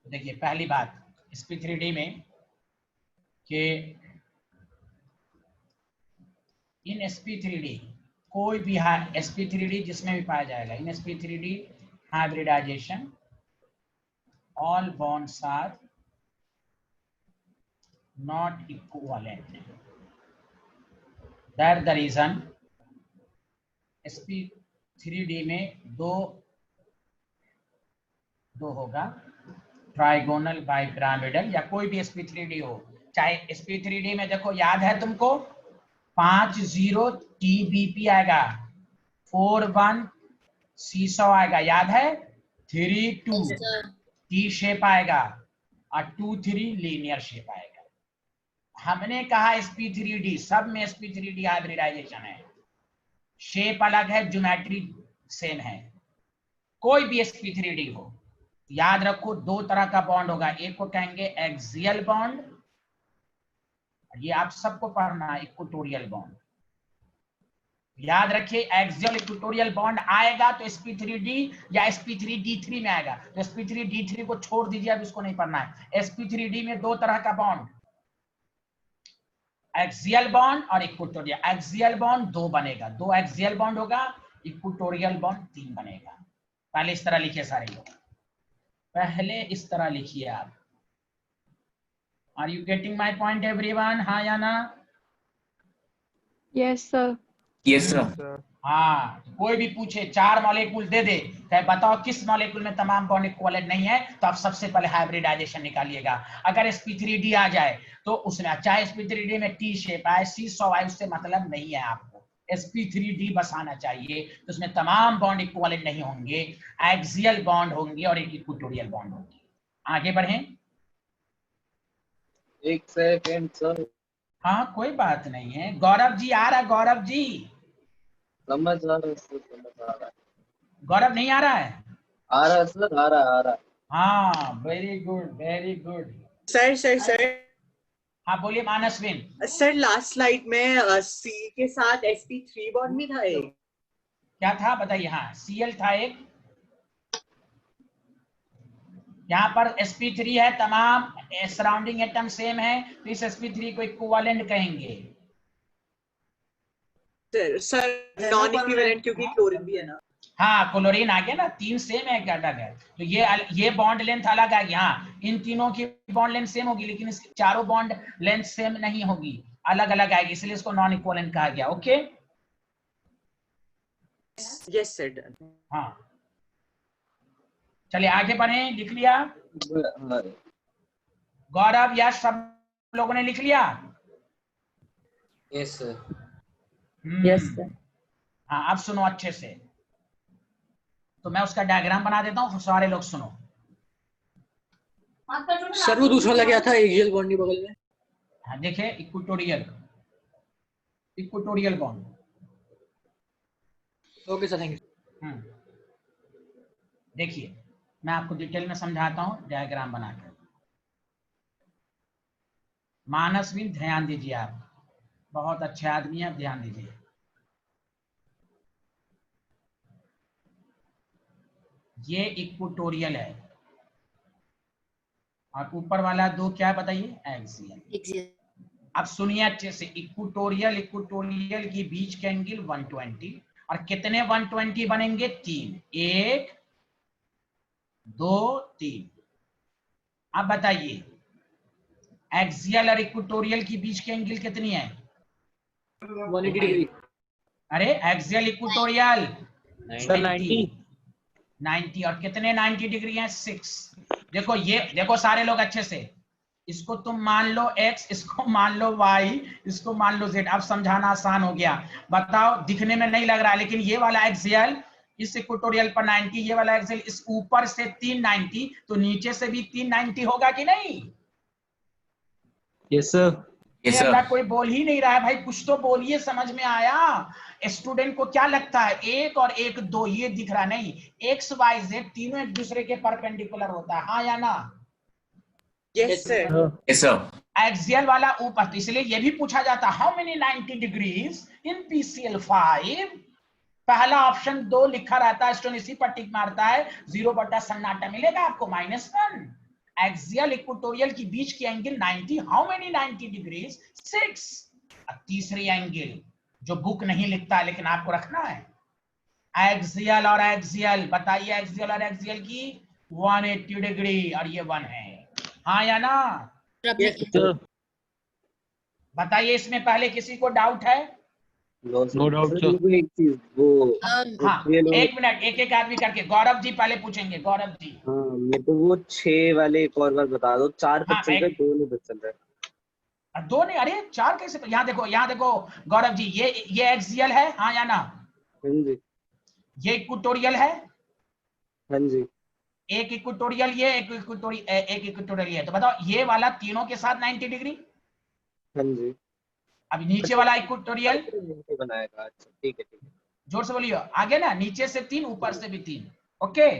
देखिए पहली बात sp3d में कि इन sp3d कोई भी sp3d जिसमें भी पाया जाएगा, in sp3d hybridisation all bonds are not equivalent. That the reason sp3d में दो होगा, ट्राइगोनल बाइपिरामिडल या कोई भी sp3d हो। चाहे sp3d में देखो, याद है तुमको 50 TBP आएगा, 41 सीसॉ आएगा, याद है, 32 टी शेप आएगा और 23 लीनियर शेप आएगा। हमने कहा sp3d, सब में sp3d हाइब्रिडाइजेशन है, शेप अलग है, ज्योमेट्री सेम है। कोई भी sp3d हो, याद रखो दो तरह का बॉन्ड होगा, एक को कहेंगे एक्सियल बॉन्ड, ये आप सबको पढ़ना है, इक्वेटोरियल बॉन्ड। याद रखिए, एक्सियल इक्वेटोरियल बॉन्ड आएगा तो sp3d या sp3d3 में आएगा, तो sp3d3 को छोड़ दीजिए, अब इसको नहीं पढ़ना है। sp3d में दो तरह का बॉन्ड, एक्सियल बॉन्ड और इक्वेटोरियल। एक्सियल बॉन्ड 2 बनेगा, 2 एक्सियल बॉन्ड होगा, इक्वेटोरियल बॉन्ड 3 बनेगा। पहले इस तरह लिखिए सारे लोग, पहले इस तरह लिखिए आप। Are you getting my point everyone? हाँ या ना? Yes, sir. Yes, sir. हाँ, कोई भी पूछे 4 मॉलिक्यूल दे दे, कहे बताओ किस मॉलिक्यूल में तमाम बॉन्ड इक्विवेलेंट नहीं है, तो आप सबसे पहले हाइब्रिडाइजेशन निकालिएगा। अगर sp3d आ जाए तो उसमें, चाहे sp3d में टी शेप आए, सीसॉ आए, उससे मतलब नहीं है आपको, sp3d बस आना चाहिए। तो उसमें तमाम बॉन्ड इक्विवेलेंट नहीं होंगे, एक्सियल बॉन्ड होंगे और एक इक्वेटोरियल बॉन्ड होंगे। आगे बढ़ें। एक सेकंड सर, हाँ कोई बात नहीं है। गौरव जी आ रहा, गौरव जी? समझ आ रहा है सर, समझ आ रहा है। गौरव नहीं आ रहा है? आ रहा है सर, आ रहा है, आ रहा है। हाँ, very good, very good. Sir हाँ बोलिए मानसविन। सर लास्ट स्लाइड में सी के साथ sp3 बॉन्ड भी था एक। क्या था बताइए। हाँ Cl था एक, यहाँ पर sp3 है, तमाम सराउंडिंग एटम सेम है, तो इस sp3 को इक्विवेलेंट कहेंगे। सर नॉन इक्विवेलेंट क्योंकि क्लोरीन भी है ना। हाँ क्लोरीन आ गया ना, 3 सेम है क्या अलग है, तो ये बॉन्ड लेंथ अलग आएगी। हाँ इन तीनों की बॉन्ड लेंथ सेम होगी, लेकिन इसकी चारों बॉन्ड लेंथ सेम नहीं होगी, अलग अलग आएगी, इसलिए इसको नॉन इक्विवेलेंट कहा गया। Okay yes sir. हाँ चलिए आगे बढ़े। लिख लिया गौरव? यश सब लोगों ने लिख लिया? Yes sir. Yes, sir. हाँ अब सुनो अच्छे से, तो मैं उसका डायग्राम बना देता हूँ, सारे लोग सुनो। सर वो दूसरा लग गया था एक्सियल बॉन्ड के बगल में। हाँ देखिए equatorial, equatorial bond. Okay sir, thank you. देखिए मैं आपको डिटेल में समझाता हूँ डायग्राम बनाकर। मानसविन ध्यान दीजिए, आप बहुत अच्छे आदमी हैं, ध्यान दीजिए। ये इक्वेटोरियल है और ऊपर वाला दो क्या है बताइए? एक्सियल। अब सुनिए अच्छे से, इक्वेटोरियल इक्वेटोरियल की बीच के एंगल 120, और कितने 120 बनेंगे? 3, 1 2 3। अब बताइए एक्सियल और इक्वेटोरियल की बीच के एंगल कितनी है? 180 डिग्री। अरे एक्सियल इक्वेटोरियल 90। 90 और कितने 90 डिग्री है? 6। देखो ये देखो सारे लोग अच्छे से, इसको तुम मान लो x, इसको मान लो y, इसको मान लो z। अब समझाना आसान हो गया। बताओ दिखने में नहीं लग रहा है, लेकिन ये वाला एक्सियल इस इक्वेटोरियल पर 90, ये वाला एक्सियल इस ऊपर से 390, तो नीचे से भी 390 होगा कि नहीं? Yes sir. ये अल्लाह कोई बोल ही नहीं रहा है भाई, कुछ तो बोलिए, समझ में आया? स्टूडेंट को क्या लगता है 1 और 1 2 ये दिख रहा नहीं, x y z तीनों एक दूसरे के परपेंडिकुलर होता है, हाँ या ना? Yes sir. Yes sir. Axial वाला ऊपर, तो इसलिए ये भी पूछा जाता how many 90 degrees in PCl5। पहला ऑप्शन 2 लिखा रहता है, स्टूडेंट इसी पर टिक मारता है, 0 बटा सन्नाटा मिलेगा आपको -1। एक्सियल इक्वेटोरियल की बीच की एंगल 90, हाउ मेनी 90 डिग्रीज? 6। तीसरी एंगल जो बुक नहीं लिखता लेकिन आपको रखना है, एक्सियल और एक्सियल, बताइए एक्सियल और एक्सियल की 180 डिग्री, और ये 1 है, हाँ या ना? बताइए इसमें पहले किसी को डाउट है? No doubt sir. एक चीज वो हाँ एक मिनट, एक एक आदमी करके। गौरव जी पहले पूछेंगे, गौरव जी। हाँ मेरे को वो 6 वाले एक और बार बता दो। 4 हाँ, चल रहे, 2 नहीं चल रहे। 2 नहीं, अरे 4 कैसे? यहाँ देखो, यहाँ देखो गौरव जी, ये एक्सियल है, हाँ या ना? हाँ जी। ये इक्वेटोरियल है, हाँ जी। एक इक्वेटोरियल ये, एक इक्वेटोरियल ये, तो बताओ ये वाला तीनों के साथ 90 डिग्री। हाँ जी। अब नीचे वाला इक्वेटोरियल बनाएगा। अच्छा ठीक है, ठीक है। जोर से बोलिए, आगे ना, नीचे से 3 ऊपर से भी 3। ओके,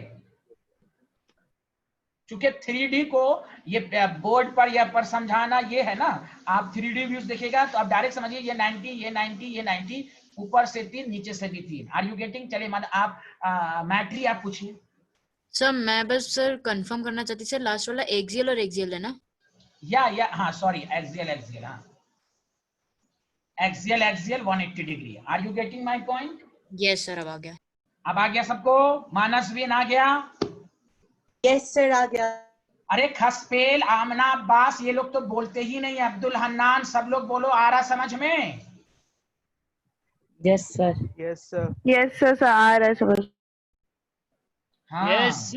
चूंकि 3D को ये बोर्ड पर या पर समझाना ये है ना, आप 3D व्यूज देखिएगा तो आप डायरेक्ट समझिए, ये 90 ये 90 ये 90, ऊपर से 3 नीचे से भी 3। Are you getting? चलिए आप मैट्री आप पूछिए। सर मैं बस सर कंफर्म करना चाहती, सर लास्ट वाला एक्सियल और एक्सियल है ना? या हाँ सॉरी, एक्सियल, हाँ axial 180 degree. Are you getting my point? Yes sir, अब आ गया। अब आ गया सबको? मानसविन आ गया? यस सर आ गया। अरे खसपेल, आमना, अब्बास, ये लोग तो बोलते ही नहीं। अब्दुल हन्नान, सब लोग बोलो, आ रहा समझ में? Yes, sir. Yes sir. Yes, sir. Sir, आ रहा है समझ। हाँ यस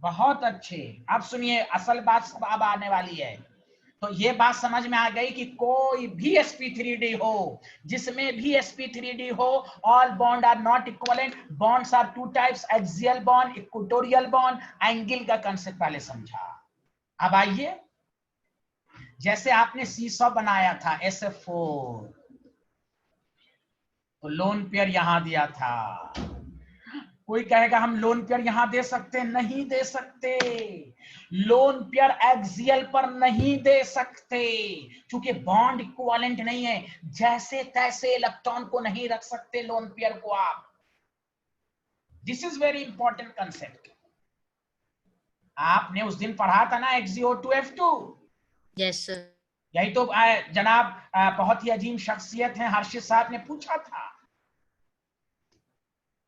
बहुत अच्छे। अब सुनिए असल बात सब अब आने वाली है। तो ये बात समझ में आ गई कि कोई भी sp3d हो, जिसमें भी sp3d हो, all bond are not equivalent, bonds are 2 types, axial bond, equatorial bond. Angle का कंसेप्ट पहले समझा। अब आइए, जैसे आपने सीसॉ बनाया था SF4, तो लोन पेयर यहां दिया था, कोई कहेगा हम लोन पेयर यहां दे सकते हैं, नहीं दे सकते। लोन पेयर एक्सियल पर नहीं दे सकते क्योंकि बॉन्ड इक्विवेलेंट नहीं है। जैसे तैसे इलेक्ट्रॉन को नहीं रख सकते लोन पेयर को आप। This is very important concept. आपने उस दिन पढ़ा था ना XeO2F2। Yes sir. यही तो जनाब बहुत ही अजीम शख्सियत है हर्षित साहब ने पूछा था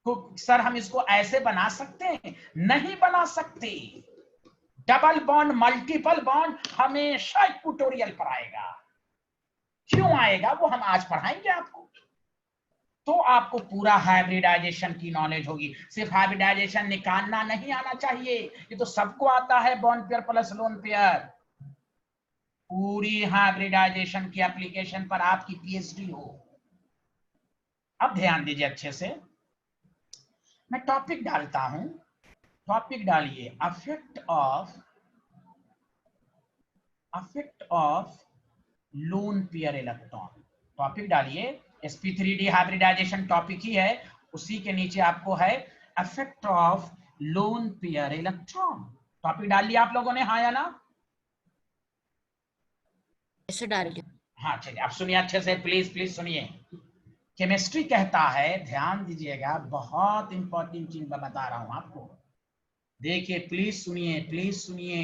तो सर हम इसको ऐसे बना सकते हैं? नहीं बना सकते। डबल बॉन्ड मल्टीपल बॉन्ड हमेशा इक्वेटोरियल पर आएगा। क्यों आएगा वो हम आज पढ़ाएंगे आपको। तो आपको पूरा हाइब्रिडाइजेशन की नॉलेज होगी। सिर्फ हाइब्रिडाइजेशन निकालना नहीं आना चाहिए, ये तो सबको आता है। Bond pair plus lone pair, पूरी हाइब्रिडाइजेशन की एप्लीकेशन पर आपकी पीएचडी हो। अब ध्यान दीजिए अच्छे से, मैं टॉपिक डालता हूं। टॉपिक डालिए affect of loan pair electron. Topic डालिए, sp3d हाइब्रिडाइजेशन टॉपिक ही है, उसी के नीचे आपको है affect of loan pair electron. Topic डाल लिया आप लोगों ने, हाँ या ना? ऐसे डाल दिया। हाँ चलिए, अब सुनिए अच्छे से, प्लीज सुनिए। केमिस्ट्री कहता है, ध्यान दीजिएगा, बहुत इंपॉर्टेंट चीज मैं बता रहा हूं आपको। देखिए प्लीज सुनिए।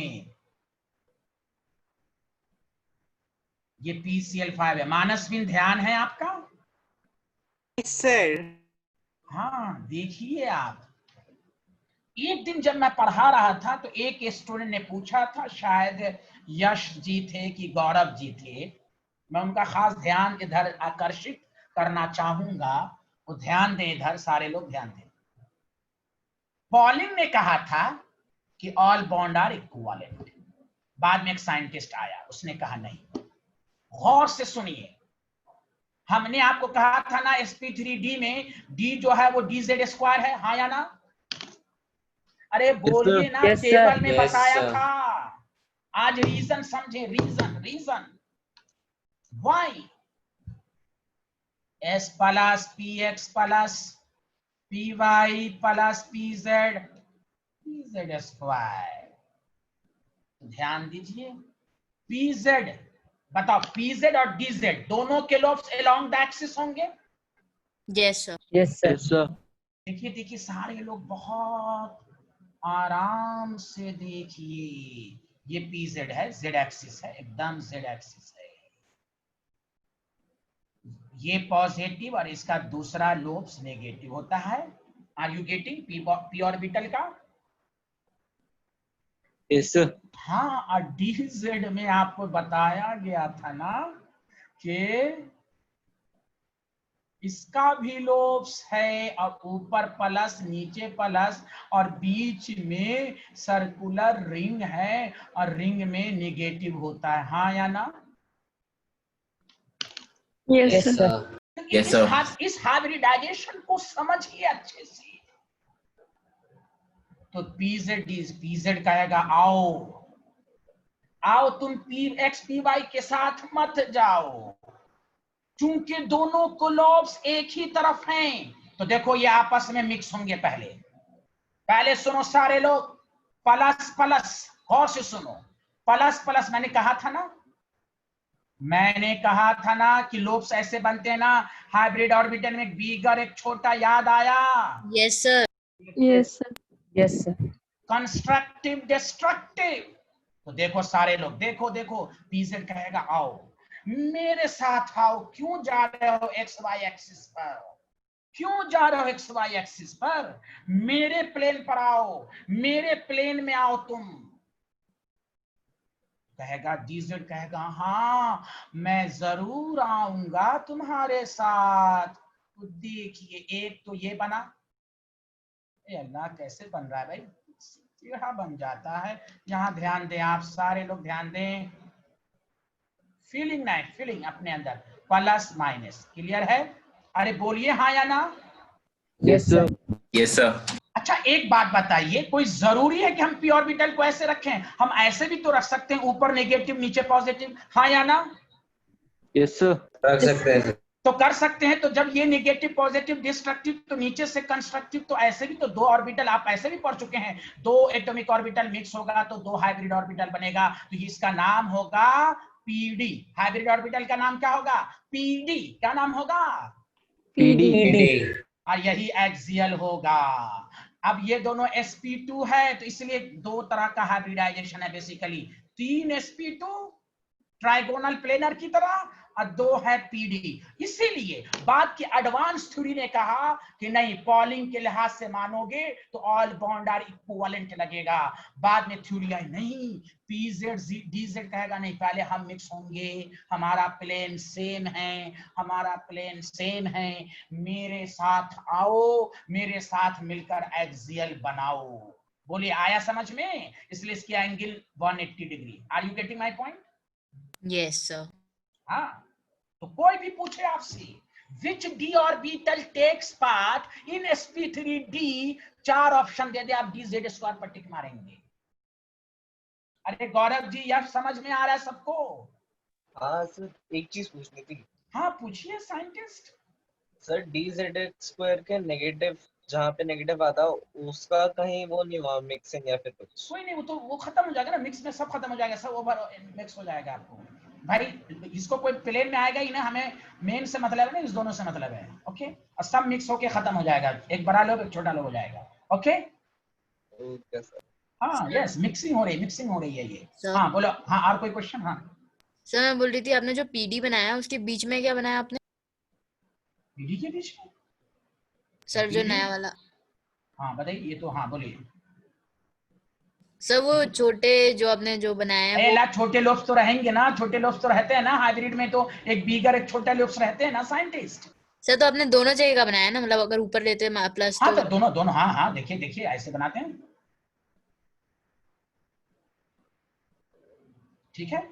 ये PCl5 है। मानसविन ध्यान है आपका? सर हाँ देखिए आप, एक दिन जब मैं पढ़ा रहा था तो एक स्टूडेंट ने पूछा था, शायद यश जी थे कि गौरव जी थे, मैं उनका खास ध्यान इधर आकर्षित करना चाहूंगा, वो ध्यान दें इधर, सारे लोग ध्यान दें। पॉलिंग ने कहा था कि ऑल बॉन्ड आर इक्विवेलेंट। बाद में एक साइंटिस्ट आया, उसने कहा नहीं। गौर से सुनिए, हमने आपको कहा था ना sp3d में d जो है वो dz2 है, हाँ या ना? अरे बोलिए ना, Yes, sir. टेबल में Yes, बताया sir. था। आज रीजन समझे, reason why s plus px plus py plus pz square. ध्यान दीजिए, pz, बताओ pz और dz दोनों के लोब्स अलोंग द एक्सिस होंगे? Yes sir. Yes, sir. देखिए सारे लोग बहुत आराम से देखिए, ये pz है, z एक्सिस है, एकदम z एक्सिस है। ये पॉजिटिव और इसका दूसरा लोब्स नेगेटिव होता है। Are you getting p orbital का? यस सर। हाँ, और dz में आपको बताया गया था ना कि इसका भी लोब्स है, और ऊपर प्लस, नीचे प्लस, और बीच में सर्कुलर रिंग है, और रिंग में नेगेटिव होता है, हाँ या ना? Yes, sir. Yes, sir. इस हाइब्रिडाइजेशन को समझिए अच्छे से। तो pz कहेगा आओ तुम px py के साथ मत जाओ, चूंकि दोनों कोलोब्स एक ही तरफ हैं। तो देखो ये आपस में मिक्स होंगे। पहले सुनो सारे लोग, प्लस प्लस, गौर से सुनो, प्लस प्लस मैंने कहा था ना कि लोब्स ऐसे बनते हैं ना, हाइब्रिड ऑर्बिटल में एक बिगर एक छोटा, याद आया? Yes sir. Yes, sir. Yes, sir. Constructive destructive. तो देखो सारे लोग, देखो pz कहेगा आओ मेरे साथ आओ। क्यों जा रहे हो xy एक्सिस पर? क्यों जा रहे हो xy एक्सिस पर? मेरे प्लेन पर आओ, मेरे प्लेन में आओ तुम। कहेगा dz कहेगा हाँ मैं जरूर आऊंगा तुम्हारे साथ। तो देखिए एक तो ये बना, अल्लाह कैसे बन रहा है भाई, टेढ़ा बन जाता है। यहाँ ध्यान दें आप सारे लोग, ध्यान दें, फीलिंग अपने अंदर, प्लस माइनस, क्लियर है? अरे बोलिए हाँ या ना? Yes, sir. Yes, sir. अच्छा एक बात बताइए, कोई जरूरी है कि हम p ऑर्बिटल को ऐसे रखें? हम ऐसे भी तो रख सकते हैं, ऊपर नेगेटिव नीचे पॉजिटिव, हाँ या ना? Yes sir. रख सकते हैं। तो कर सकते हैं। तो जब ये नेगेटिव पॉजिटिव डिस्ट्रक्टिव तो नीचे से कंस्ट्रक्टिव, तो ऐसे भी तो दो ऑर्बिटल आप ऐसे भी पढ़ चुके हैं, दो एटॉमिक ऑर्बिटल मिक्स होगा तो दो हाइब्रिड ऑर्बिटल बनेगा, तो इसका नाम होगा पीडी। हाइब्रिड ऑर्बिटल का नाम क्या होगा? पीडी। क्या नाम होगा? PD और यही एक्सियल होगा। अब ये दोनों sp2 है, तो इसलिए दो तरह का हाइब्रिडाइजेशन है बेसिकली, 3 sp2 ट्राइगोनल प्लेनर की तरह और 2 है पीडी। इसीलिए बाद की एडवांस थ्योरी ने कहा कि नहीं, पॉलिंग के लिहाज से मानोगे तो ऑल बॉन्ड आर इक्विवेलेंट लगेगा। बाद में थ्योरी आई नहीं, पीजेड डीजेड कहेगा नहीं, पहले हम मिक्स होंगे, हमारा प्लेन सेम है, हमारा प्लेन सेम है, मेरे साथ आओ, मेरे साथ मिलकर एक्सियल बनाओ। बोलिए आया समझ में? इसलिए इसकी angle 180 degree. Are you getting my point? Yes, sir. हाँ, तो कोई भी पूछे आपसे which D orbital takes part in sp3d, 4 option दे दे, आप dz² पर टिक मारेंगे। अरे गौरव जी, यह समझ में आ रहा है सबको? हाँ सर, एक चीज पूछनी थी। हाँ पूछिए साइंटिस्ट। सर dz² के नेगेटिव, जहाँ पे नेगेटिव आता उसका कहीं वो नहीं हुआ मिक्सिंग या फिर कुछ? कोई नहीं, वो खत्म हो जाएगा ना, मिक्स में सब खत्म हो जाएगा, सब ओवर मिक्स हो जाएगा आपको। भाई इसको कोई प्लेन में आएगा ही ना, हमें मेन से मतलब है ना, इस दोनों से मतलब है। ओके, और सब मिक्स होके खत्म हो जाएगा, एक बड़ा लोग एक छोटा लोग हो जाएगा। Okay okay sir. हाँ यस, मिक्सिंग हो रही है ये। सर। हाँ बोलो। हाँ और कोई क्वेश्चन? हाँ सर मैं बोल रही थी, आपने जो पीडी बनाया उसके बीच में क्या बनाया आपने? पीडी के बीच में? सर जो PD? नया वाला। हाँ बताइए, ये तो हाँ बोलिए। सर वो छोटे जो आपने जो बनाया है वो। छोटे लोब्स तो रहेंगे ना, छोटे लोब्स तो रहते हैं ना हाइब्रिड में, तो एक बिगर एक छोटा लोब्स रहते हैं ना साइंटिस्ट। सर तो आपने दोनों जगह का बनाया ना, मतलब अगर ऊपर लेते हैं प्लस हाँ तो तो दोनों दोनों, हाँ हाँ देखिए देखिए ऐसे बनाते हैं, ठीक है।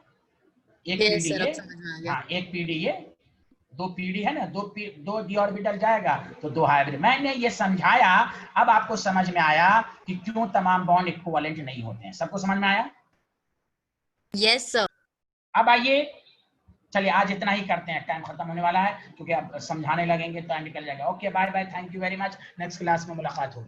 एक Yes, पीडी sir, ये, अब समझ में आ गया। हाँ एक पीडी ये, दो पीडी है ना, दो डी ऑर्बिटल जाएगा तो दो हाइब्रिड। मैंने ये समझाया, अब आपको समझ में आया कि क्यों तमाम बॉन्ड इक्विवेलेंट नहीं होते हैं। सबको समझ में आया? Yes sir. अब आइए, चलिए आज इतना ही करते हैं, टाइम खत्म होने वाला है, क्योंकि अब समझाने लगेंगे तो टाइम निकल जाएगा। Okay bye bye, thank you very much, next class में मुलाकात होगी।